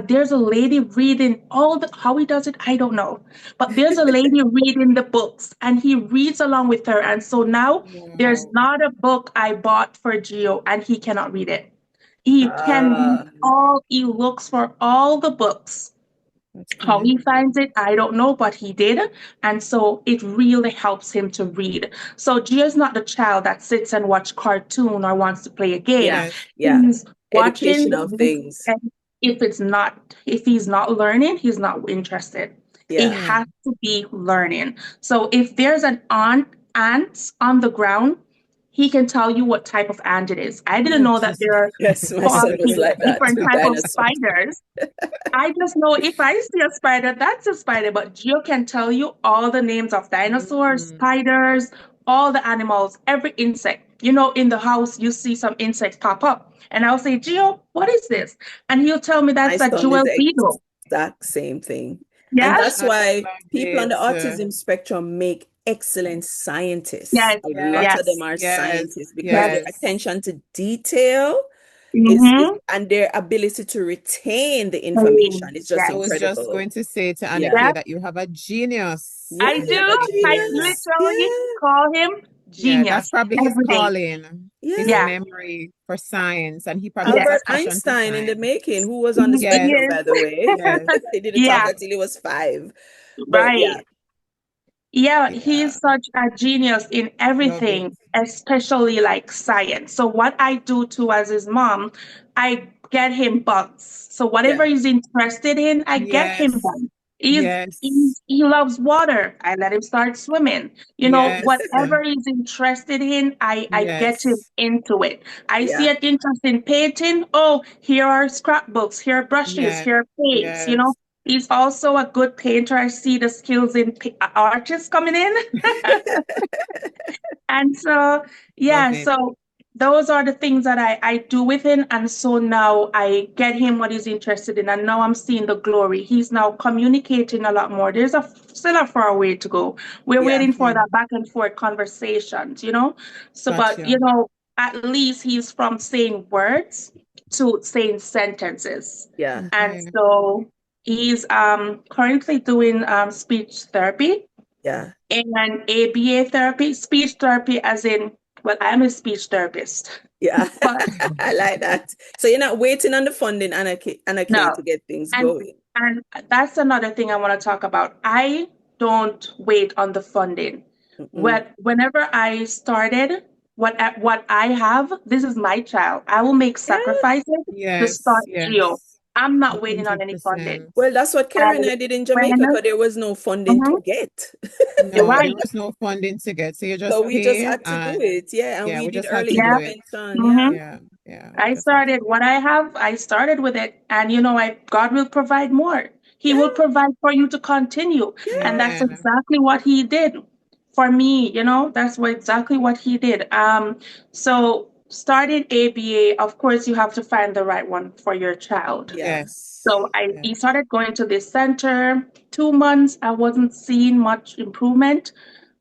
There's a lady reading how he does it, I don't know. But there's a lady reading the books and he reads along with her. And so now there's Wow. not a book I bought for Gio and he cannot read it. He can read Ah, Mhm. he looks for all the books. That's How he amazing. finds it, I don't know, but he did. And so it really helps him to read. So Gio's not the child that sits and watch cartoon or wants to play a game. yeah, Yes. yeah. He's watching, Educational things. and if he's not learning, he's not interested. It Yeah. Yeah. has to be learning. So if there's an ant on the ground, he can tell you what type of ant it is. I didn't know that Yes. there are Yes, my son was like that different with type of dinosaurs. spiders. I just know if I see a spider, that's a spider. But Gio can tell you all the names of dinosaurs, Mhm. spiders, all the animals, every insect. You know, in the house, you see some insects pop up. And I'll say, Gio, what is this? And he'll tell me My that's a son is jewel the beetle. exact same thing. And Yeah? that's I why love people on the it. autism spectrum make excellent scientists. Yes. A lot of them Yes. Yes. are scientists Yes. because their Yes. attention to detail is Mm-hmm. and their ability to retain the information is just Yes. I was just incredible. going to say to Yeah. Anna-Kaye Yes. that you have a genius Yeah, I in you your have do. a I behavior. genius. literally Yeah. call him Yeah, that's genius probably his every day. calling, his Yeah. Yeah. memory for science, and he probably has a Yes. Albert passion for Einstein in the science. making, who was on the He Yes, spectrum, is. by the way. yes, He didn't talk Yeah. until he was 5. But yeah, Right. Yeah, yeah, he's such a genius in love it. everything, especially like science. So what I do too as his mom, I get him bugs. So yeah, whatever he's interested in, I get him Yes, bugs. yes, He loves water. I let him start swimming. You know, yes, whatever he's interested in, I get him yes, into it. I see yeah. an interest in painting. Oh, here are scrapbooks, here are brushes, yes, here are paints, you know. yes. He's also a good painter. I see the skills in artists coming in. And so, Love yeah, it. so those are the things that I do with him. And so now I get him what he's interested in. And now I'm seeing the glory. He's now communicating a lot more. There's still a far way to go. We're Yeah, waiting for Okay, that back and forth conversations, you know? So, but, gotcha. at least he's from saying words to saying sentences. yeah, And Okay, so he's currently doing speech therapy yeah, and ABA therapy, speech therapy, as in, well, I'm a speech therapist, yeah. but I like that. So you're not waiting on the funding, Anna Kay, no. to get things And going. and that's another thing I want to talk about. I don't wait on the funding. Mm-mm. Whenever I started, what I have, this is my child. I will make Yeah. sacrifices to yes, start Geo. yes, I'm not waiting on any funding. 100%. Well, that's what Kerry and And I did in when, Jamaica because there was no funding to mhm, get. you're No, there right. was no funding to get, so you So just we just pay had to do and it. Yeah. And yeah, we we did just had early to do Yeah. it. intervention. Yeah. Mhm. Yeah, yeah, we I just had to started do what I have, I started with it. And God will provide more. He Yeah. will provide for you to continue. it. And Yeah. that's Amen. exactly what he did for me, that's exactly what he did. So starting ABA, of course, you have to find the right one for your child. Yeah. So Yes, he yes, started going to this center. 2 months, I wasn't seeing much improvement.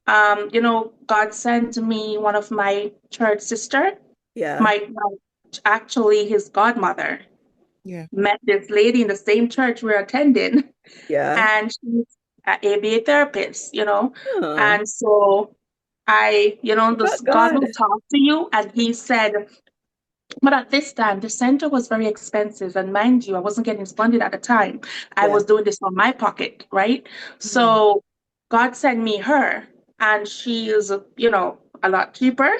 God sent me one of my church sister, Yeah. my actually his godmother yeah. met this lady in the same church we're attending, Yeah. and she's an ABA therapist. Oh, And so but this God God. will talk to you, and he said, but at this time, the center was very expensive. And mind you, I wasn't getting funded at the time. I Yeah. was doing this from my pocket, right? Mm. So God sent me her, and she is, a lot cheaper.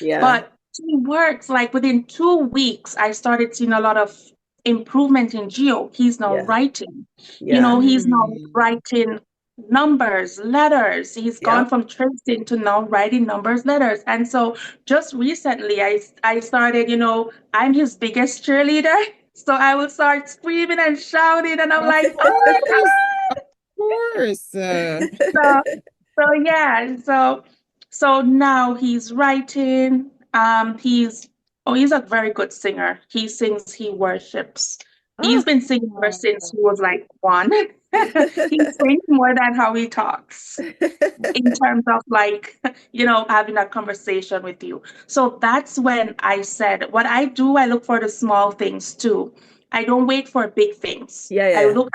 Yeah. But she works like within 2 weeks, I started seeing a lot of improvement in Geo. He's now Yeah. writing, Yeah. he's now Mm. writing numbers, letters. He's gone Yep. from tracing to now writing numbers, letters. And so just recently I started, I'm his biggest cheerleader. So I would start screaming and shouting and I'm Of like, oh my course. Of course. God. So yeah, so now he's writing. He's a very good singer. He sings, he worships. He's Ah. been singing ever since Wow. he was like one. He sings more than how he talks in terms of like, having a conversation with you. So that's when I said, what I do, I look for the small things too. I don't wait for big things. Yeah, yeah. I Celebrate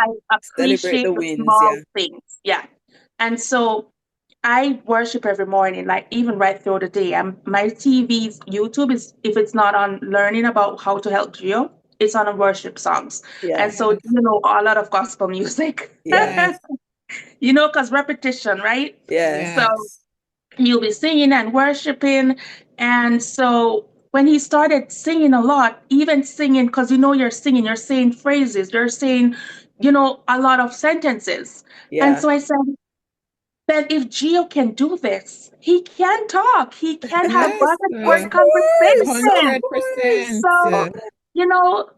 appreciate the the wins. small Yeah. things. Yeah. And so I worship every morning, like even right through the day. My TV's YouTube is, if it's not on learning about how to help Geo, it's on worship songs. And Yeah. so, Yes. a lot of gospel music, Yeah. Yes. because repetition, right? So Yes. Yes. he'll be singing and worshiping. And so when he started singing a lot, even singing, because you're singing, you're saying phrases, you're saying, a lot of sentences. And Yeah. so I said, that if Gio can do this, he can talk, he can have back Yes. and Of forth course. Of conversation. 100%. So, you know,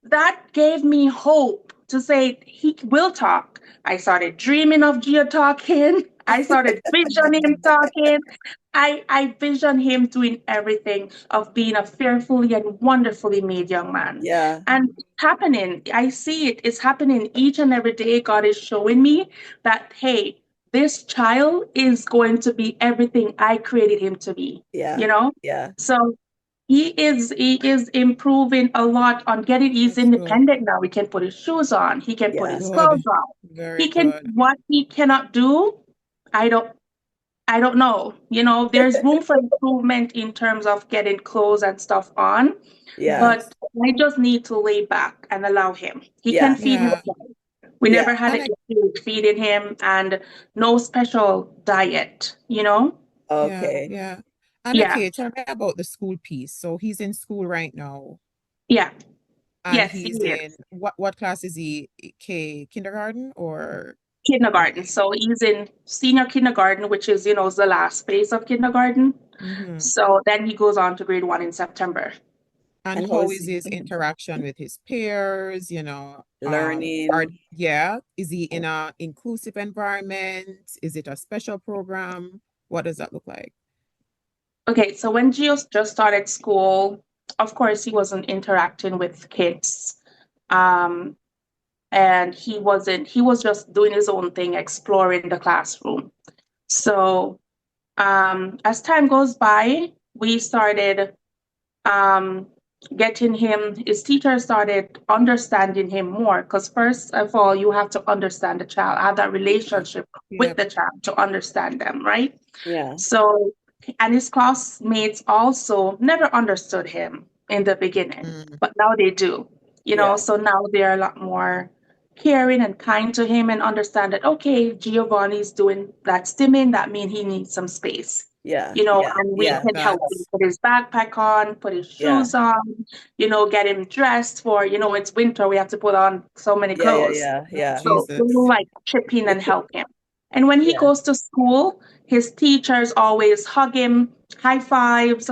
that gave me hope to say he will talk. I started dreaming of Gio talking. I started visioning him talking. I vision him doing everything of being a fearfully and wonderfully made young man. Yeah. And it's happening. I see it. It's happening each and every day. God is showing me that, hey, this child is going to be everything I created him to be, you Yeah. know? Yeah. So he is improving a lot on getting, he's That's good. independent now. He can put his shoes on, he can put Yeah. his clothes Good. on. Very He can, good. what he cannot do, I don't I don't know. There's room for improvement in terms of getting clothes and stuff on, Yes. but I just need to lay back and allow him. He can Yeah. feed Yeah. himself. We Yeah. never had an And I, issue with feeding him and no special diet. yeah, Okay. yeah. Yeah, Anna-Kaye, tell me about the school piece. So he's in school right now, yeah, and yes, he he's in is. what class is he? Kindergarten or Kindergarten. grade? So he's in senior kindergarten, which is the last phase of kindergarten. Mm-hmm. So then he goes on to grade 1 in September. And And how how is is he his interaction with his peers? learning? Is he in a inclusive environment? Is it a special program? What does that look like? Okay, so when Gio just started school, of course, he wasn't interacting with kids. Um, and he was just doing his own thing, exploring the classroom. So as time goes by, we started um, getting him, his teacher started understanding him more. Because, first of all, you have to understand the child, have that relationship with Yep. the child to understand them, right? Yeah. So, and his classmates also never understood him in the beginning, Mm, but now they do, Yeah. so now they're a lot more caring and kind to him and understand that, okay, Giovanni's doing that stimming, that means he needs some space, Yeah. Yeah. and we Yeah. love can help that. him put his backpack on, put his Yeah. shoes on, get him dressed for, it's winter, we have to put on so many Yeah. Yeah. clothes. Yeah. Oh, Yeah. So we'll Jesus. like chip in and help him. And when he Yeah. goes to school, his teachers always hug him, high fives,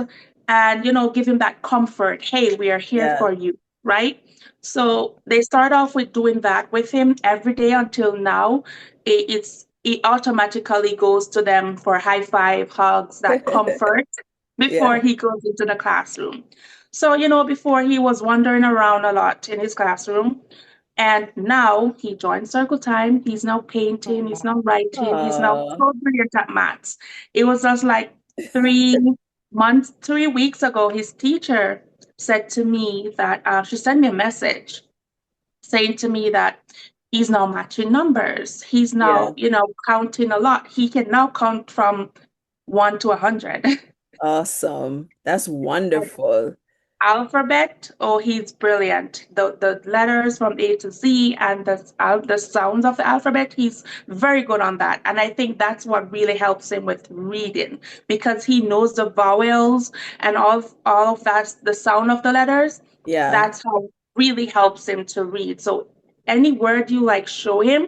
and give him that comfort. Hey, we are here Yeah. for you, right? So they start off with doing that with him every day until now. It automatically goes to them for high five, hugs, that comfort before Yeah. he goes into the classroom. So, before he was wandering around a lot in his classroom, and now he joined Circle Time. He's now painting, he's now writing, he's now Oh, so brilliant at maths. It was just like 3 months, 3 weeks ago, his teacher said to me that she sent me a message saying to me that he's now matching numbers. He's yeah. now, counting a lot. He can now count from 1 to 100. Awesome. That's wonderful. Alphabet, oh, he's brilliant. The letters from A to Z and the sounds of the alphabet, he's very good on that. And I think that's what really helps him with reading because he knows the vowels and all of that, the sound of the letters. Yeah. That's how really helps him to read. So any word you like show him,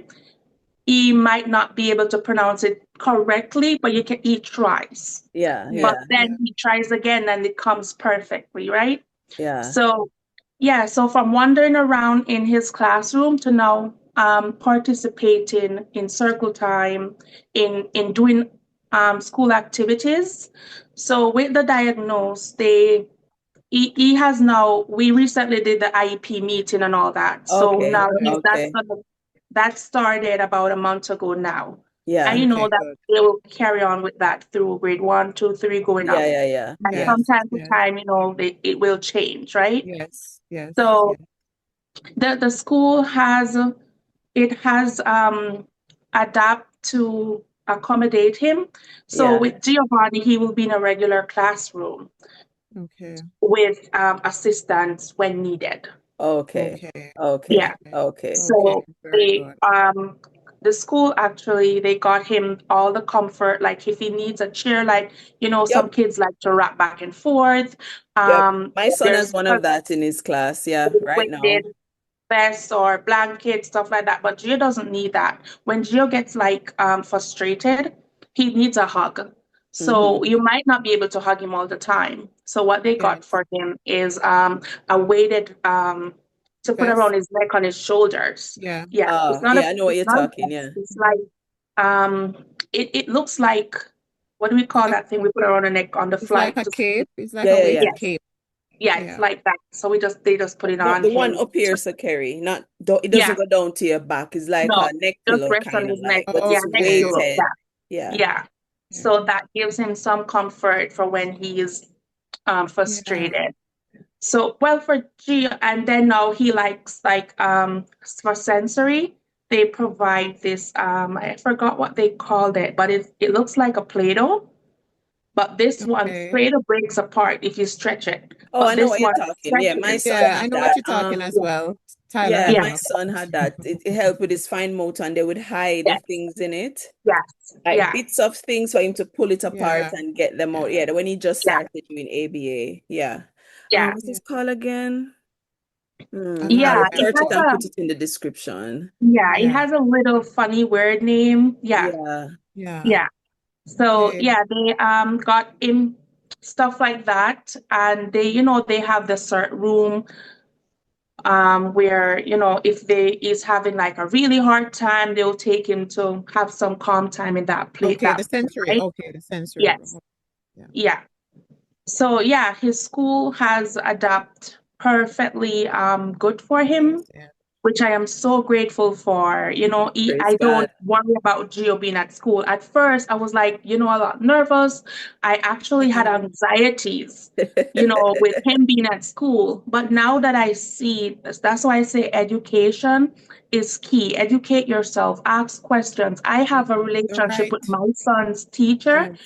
he might not be able to pronounce it correctly, but he tries. Yeah, But yeah, then he tries again and it comes perfectly, right? yeah. So yeah, so from wandering around in his classroom to now participating in circle time, in doing school activities. So with the diagnose, he has now, we recently did the IEP meeting and all that. So Okay, now Okay. okay. that started about a month ago now. And Yeah, you know Okay, that good. they will carry on with that through grade 1, 2, 3 going yeah, up. yeah, yeah, And yeah. from Yes, time to yes, time, it will change, right? yes, yes, So yes. the school has adapt to accommodate him. So Yeah. with Giovanni, he will be in a regular classroom Okay, with assistance when needed. Okay. okay, Yeah. Okay. okay, Okay. okay. So Very good. the school actually they got him all the comfort, like if he needs a chair, like some Yep. kids like to rock back and forth. Yep. My son has There's one of that in his class. Yeah, right now. weighted vests or blankets, stuff like that. But Gio doesn't need that. When Gio gets like frustrated, he needs a hug. So Mm-hmm. you might not be able to hug him all the time. So what they got Yes. for him is a weighted to put around Vest. his neck on his shoulders. Yeah. Yeah, Yeah, I know what it's you're not a talking. vest. Yeah. It's like it looks like, what do we It's call like that thing we put around the neck on the it's like flight a to sleep? cape. It's like Yeah, a yeah, yeah. weighted Yes. cape. Yeah, it's Yeah. like that. So they just put it No, on the one him. up here, so Kerry, not don't, it Yeah. doesn't go down to your back. It's like No, a neck just pillow rest on kind of his neck. like, but Yeah, it's neck pillow. Okay. Yeah, weighted. Yeah. yeah. Yeah. So that gives him some comfort for when he is Yeah. frustrated. So well for Gio, and then now he likes like for sensory, they provide this I forgot what they called it, but it looks like a Play-Doh. But this one, Okay. Play-Doh breaks apart if you stretch it. Oh, I But know this what you're one talking. Yeah, my stretches. son Yeah, I had know what that. you're talking as Yeah, well. Tyler Yeah, has yeah, my one of son those. had that. It helped with his fine motor, and they would hide yes, things in it, yes, like yeah, bits of things for him to pull it apart Yeah. and get them out. Yeah. Yeah, when he just yeah, started doing ABA. Yeah. yeah. What's Yeah. this called again? I'm not I Yeah, will it search it has remembering. and a put it in the description. it Yeah. has a little funny word name. Yeah, Yeah. Yeah. yeah. So Okay. yeah, they got him stuff like that, and they have the cert room where if they is having like a really hard time, they'll take him to have some calm time in that plate Okay, the that sensory. right. Okay, the sensory Yes, room. Yeah. yeah. So yeah, his school has adapted perfectly good for him, Amazing. which I am so grateful for. Praise I don't God. worry about Gio being at school. At first, I was like, a lot nervous. I actually had Yeah. anxieties, with him being at school. But now that I see, that's why I say education is key. Educate yourself, ask questions. I have a You're relationship with right. my son's teacher, Yes.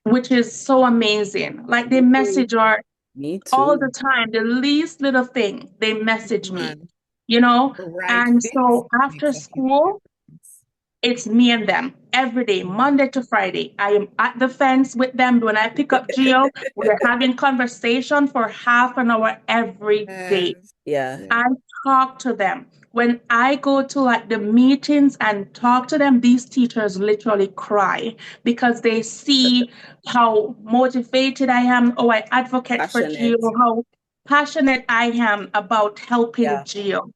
which is so amazing. Like they Ooh, message her me all the too. time, the least little thing, they message me, Man, you know? the right And fix so after makes a huge school, difference. it's me and them every day, Monday to Friday. I am at the fence with them. When I pick up Gio, we're having conversation for half an hour every day. Yes. Yeah. Yes. I talk to them. When I go to like the meetings and talk to them, these teachers literally cry because they see how motivated I am, how I advocate for Geo, Passionate. how passionate I am about helping Yeah. Geo.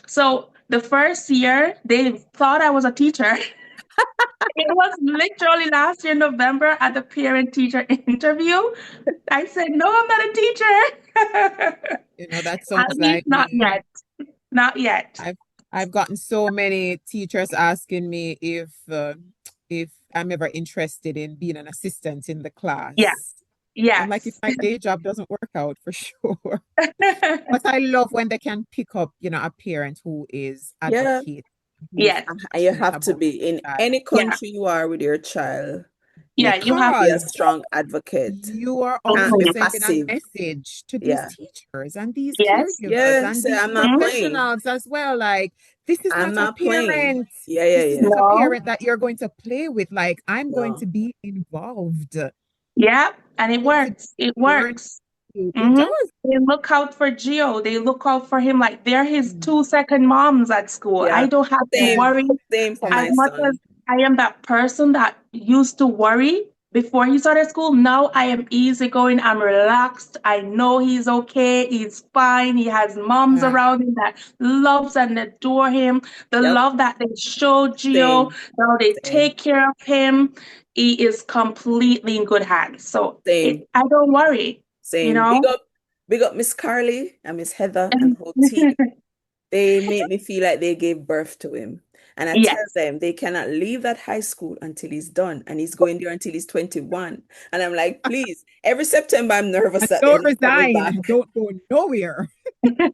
So the first year they thought I was a teacher. It was literally last year, November, at the parent teacher interview. I said, no, I'm not a teacher. That At sounds least like not me. yet. Not yet. I've I've gotten so many teachers asking me if I'm ever interested in being an assistant in the Yeah. class. I'm like, if Yes. my day job doesn't work out for sure. But I love when they can pick up, a parent who is Yeah. advocate, who's Yes. And you passionate have to about be their in child. any Yeah. country you are with your child. You Yeah. You have to have be a Because strong advocate. you are Can't also be Mhm. sending a passive. message to these Yeah. teachers and these Yes. caregivers Yeah. and Say these I'm not Mhm. playing. professionals as well. Like, this is I'm not a not playing. parent. Yeah, yeah, This is yeah. not a No. parent that you're going to play with. Like, I'm going to No. be involved. I'm Yeah. And it going to works. It learn works. It Hmm. does. They look out for Gio. They look out for him like they're his Mm. 2 second moms at school. I Yeah. don't have to Yes. Same. worry Same for as my much as son. I am that person that used to worry before he started school. Now I am easygoing. I'm relaxed. I know he's okay. He's fine. He has moms Yeah. around him that loves and adore him. The Yep. love that they show Gio, Same. how they Same. take care of him. He is completely in good hands. So Same. I don't worry, you Same. know. Big up Miss Carly and Miss Heather and whole team. They make me feel like they gave birth to him. And I tell Yes. them they cannot leave that high school until he's done. And he's going there until he's 21. And I'm like, please, every September I'm nervous And that they're don't not coming resign. back. Don't go nowhere.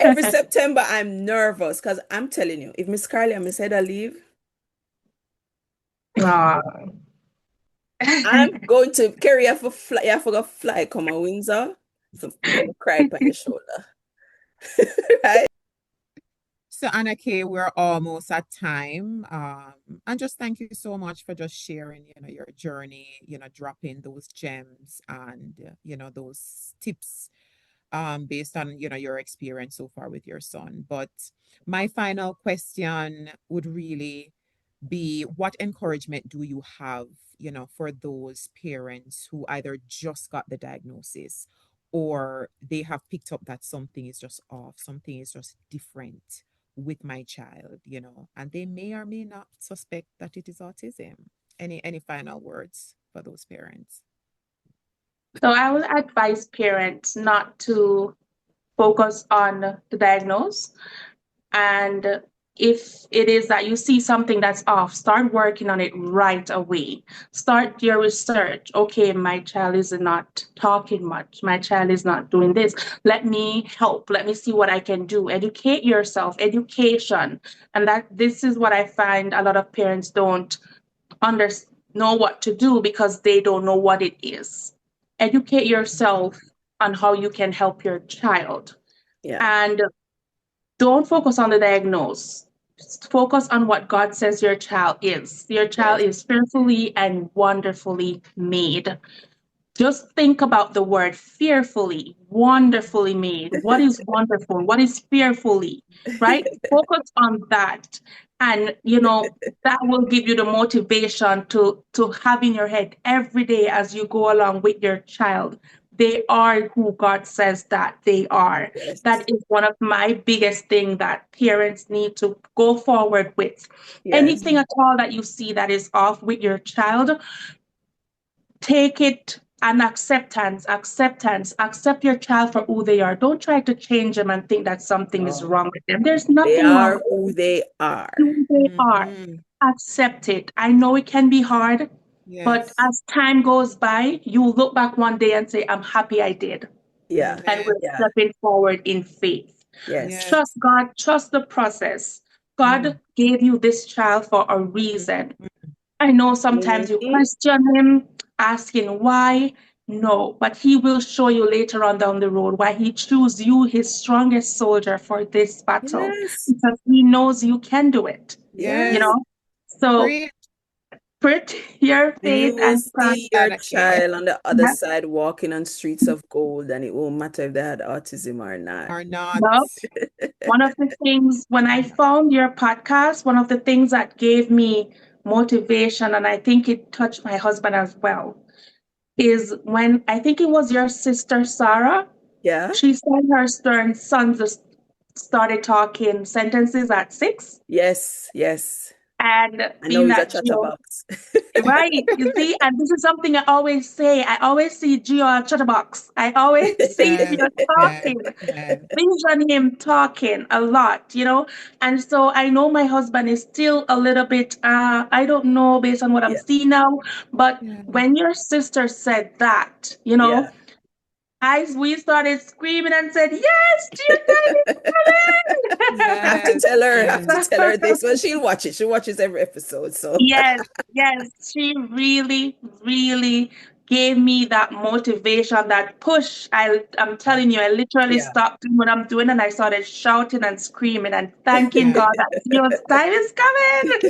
Every September I'm nervous because I'm telling you, if Miss Carly and Miss Heather leave, Aw. I'm going to carry you for fly, you for go fly come on Windsor. So let me cry upon your shoulder. Right? So, Anna-Kaye, we're almost at time. And just thank you so much for just sharing, your journey, dropping those gems and, those tips based on, your experience so far with your son. But my final question would really be, what encouragement do you have, for those parents who either just got the diagnosis or they have picked up that something is just off, something is just different with my child, and they may or may not suspect that it is autism. Any final words for those parents? So I would advise parents not to focus on the diagnose. And if it is that you see something that's off, start working on it right away. Start your research. Okay, my child is not talking much. My child is not doing this. Let me help. Let me see what I can do. Educate yourself, education. And that this is what I find a lot of parents don't under, know what to do because they don't know what it is. Educate yourself on how you can help your child. Yeah. And don't focus on the diagnose. Focus on what God says your child is. Your child Yes. is fearfully and wonderfully made. Just think about the word fearfully, wonderfully made. What is wonderful? What is fearfully, right? Focus on that. And that will give you the motivation to have in your head every day as you go along with your child. They are who God says that they are. Yes. That is one of my biggest things that parents need to go forward with. Yes. Anything at all that you see that is off with your child, take it and accept your child for who they are. Don't try to change them and think that something is No. wrong with them. There's They nothing wrong are with who they are. who they are. Mhm. Accept it. I know it can be hard, but Yes. as time goes by, you look back one day and say, I'm happy I did. Yeah. And Yes. we're Yeah. stepping forward in faith. Yes. Trust Yes. God, trust the process. God Mm. gave you this child for a reason. Mhm. I know sometimes you Mhm. question him, asking why. No, but he will show you later on down the road why he chose you, his strongest soldier, for this battle, Yes. because he knows you can do it, you Yes. Yes. know? So Preach, put your You faith will and trust. see your Anna-Kaye. child on the other Yeah. side walking on streets of gold, and it won't matter if they had autism or not. Or not. Well, one of the things when I found your podcast, one of the things that gave me motivation, and I think it touched my husband as well, is when I think it was your sister Sarah. Yeah. She said her stern son just started talking sentences at 6, Yes. Yes. and I know being he's a that Geo, chatterbox. right? You see, and this is something I always say. I always see Geo at Chatterbox. I always see Yes. Geo Yes. talking, Yes. vision him talking a lot. And so I know my husband is still a little bit, I don't know based on what I'm Yeah. seeing now, but Yeah. when your sister said that, Yeah. we started screaming and said, "Yes, Geo Have to Yes. tell her, have to Yes. tell her Daddy!" this. Well, she'll watch it. She watches every episode. So Yes, yes, she really, really gave me that motivation, that push. I'm telling you, I literally yeah. stopped doing what I'm doing and I started shouting and screaming and thanking Yes. God that your time is coming.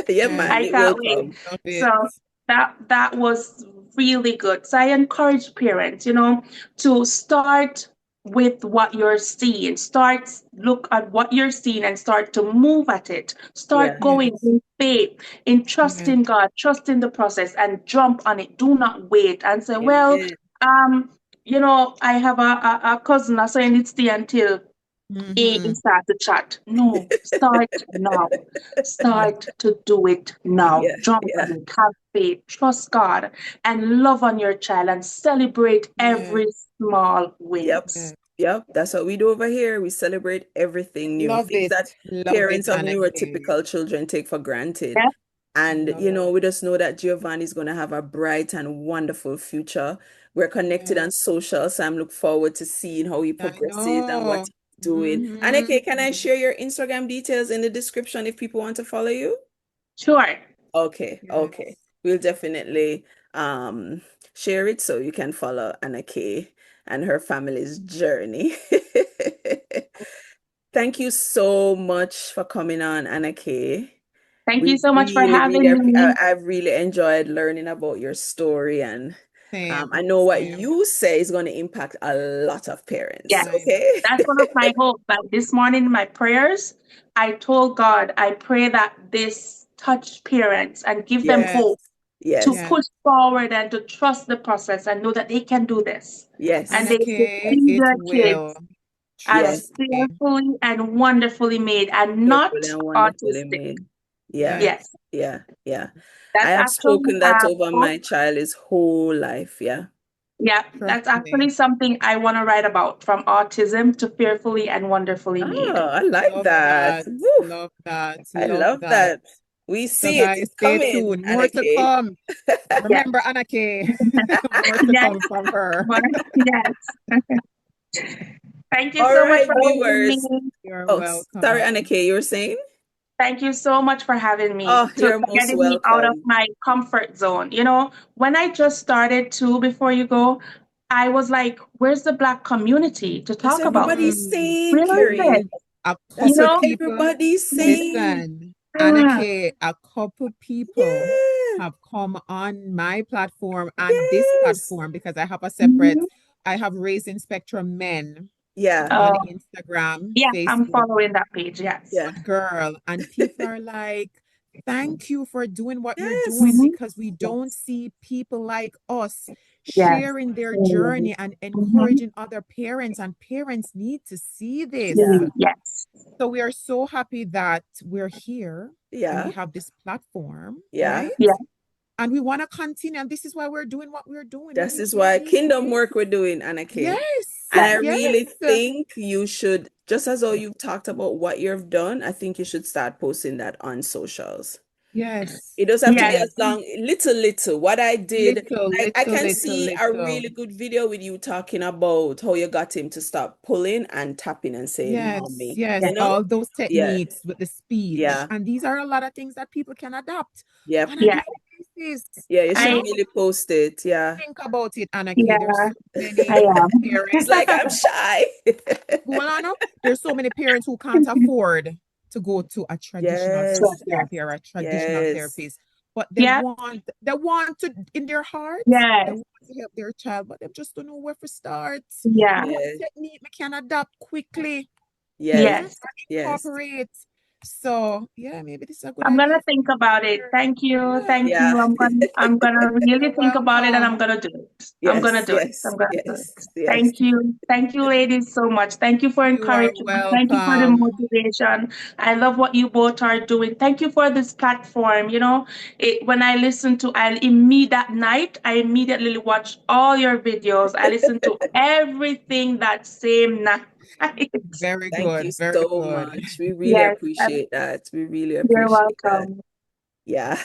Yeah, Yes. man, I it will can't wait. come. Love So it. that was really good. So I encourage parents, to start with what you're seeing. Look at what you're seeing and start to move at it. Start Yeah. going Yes. in faith, in Yes. trusting God, trusting the process, and jump on it. Do not wait and say, well, Amen. um, I have a cousin, I say I need to stay until Mm-hmm. start to chat. No, start now. Yes. Start to do it now. Yeah. Jump Yeah. on it. Have faith. Trust God and love on your child and celebrate Yes. every small Yep. wins. Yes. Yep. That's what we do over here. We celebrate everything new, Love things it. that Love it, parents of Anna-Kaye. neurotypical children take for granted. Yeah. And, Love it. we just know that Giovanni is going to have a bright and wonderful future. We're connected Yes. on social, so I'm looking forward to seeing how he I progresses and what know. he's doing. Mm-hmm. Anna-Kaye, can I share your Instagram details in the description if people want to follow you? Sure. Okay, okay. Yes. We'll definitely um share it so you can follow Anna-Kaye and her family's journey. Thank you so much for coming on, Anna-Kaye. Thank We you so much for really, really, having me. I've really enjoyed learning about your story, and I Same. know what Same. you say is going to impact a lot of parents. Yes. I know. Okay? That's one of my hopes. Like this morning in my prayers, I told God, I pray that this touch parents and give them Yes, hope Yes. to yes, Yes. push forward and to trust the process and know that they can do this. And yes, they will Anna-Kaye, see it their will. kids as yes. Trust me. fearfully and wonderfully made and Carefully not and wonderfully autistic. made. Yeah, Yes. Yes, yeah, yeah. I that's have actually spoken that over hope. my child his whole life. Yeah. Yeah, Trust that's actually me. something I want to write about from autism to fearfully and wonderfully made. Oh, I like Love that. that. Woo, Love that. I Love love that. that. We So, see it. guys, It's stay coming, tuned. More to Anna-Kaye. come. Yes, Remember, Anna-Kaye. More to yes, come from her. but yes. Thank you All so much right, for having me. viewers. You're Oh, sorry, welcome. Anna-Kaye, you were saying? Thank you so much for having me, Oh, to you're for most getting me out of welcome. my comfort zone. When I just started too, before you go, I was like, where's the Black community to That's talk what about this? everybody's Mm, saying, Where is Carrie. it? see, a You That's couple what know? people, everybody's saying. listen, Yeah. Anna-Kaye, a couple people Yeah. have come on my platform and this Yes. platform because I have a separate, Mhm. I have Raising Spectrum Men Yeah. on Oh, Instagram, yeah, I'm Facebook. following that page. Yes. Yeah. Girl, and people are like, thank you for doing what you're doing Yes. Mhm. because we don't Yes. see people like us Yes. sharing their Mhm. journey and Mhm. encouraging other parents, and parents need to see this. Yeah. Yes. So we are so happy that we're here and we Yeah. have this platform, Yeah. right? Yeah. And we want to continue, and this is why we're doing what we're doing. This is We're why being kingdom brave. work we're doing, Anna-Kaye. Yes, And I Yes. yes, really think you should, just as how you've talked about what you've done, I think you should start posting that on socials. yes, It doesn't have to be Yes. yes. as long, little. What I did, Little, I little, can little, see a little. really good video with you talking about how you got him to stop pulling and tapping and saying, Yes, mommy, yes, Yes. all those Yeah, techniques with the speech. yeah, And these are a lot of things that people can adapt yep. on a Yeah. daily basis. Yeah, you You should I know, really post it. Yeah. think about it, Anna-Kaye. There's yeah, so many I am. It's parents. like I'm shy. Hold on now. There's so many parents who can't afford to go to a traditional speech Yes, Yes. therapy or a traditional yes, therapist, but Yeah. they want to in their hearts, they Yes. want to help their child, but they just don't know where to start. Yeah. And what yes, technique we can adapt quickly, yes, mm, Yes. and yes. incorporate. So yeah, maybe this is a good I'm idea gonna for think about it. here. Thank you. Thank Yeah, you. Yeah. I'm gonna really you're think about it and I'm welcome. gonna do it. I'm gonna Yes, do it. yes, I'm gonna do yes, it. yes. Thank you. Thank you, ladies, so much. Thank you for You are encouraging me. Thank you for the welcome. motivation. I love what you both are doing. Thank you for this platform. When I listen to I immediately watch all your videos. I listen to everything that same night. Very Thank you good, very so good. much. We really Yes, appreciate that. We really you're appreciate that. welcome. Yeah.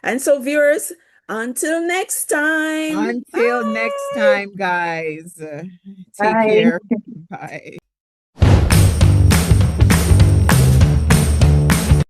And so, viewers, until next time. Until next Bye. time, guys. Take Bye. care. Bye.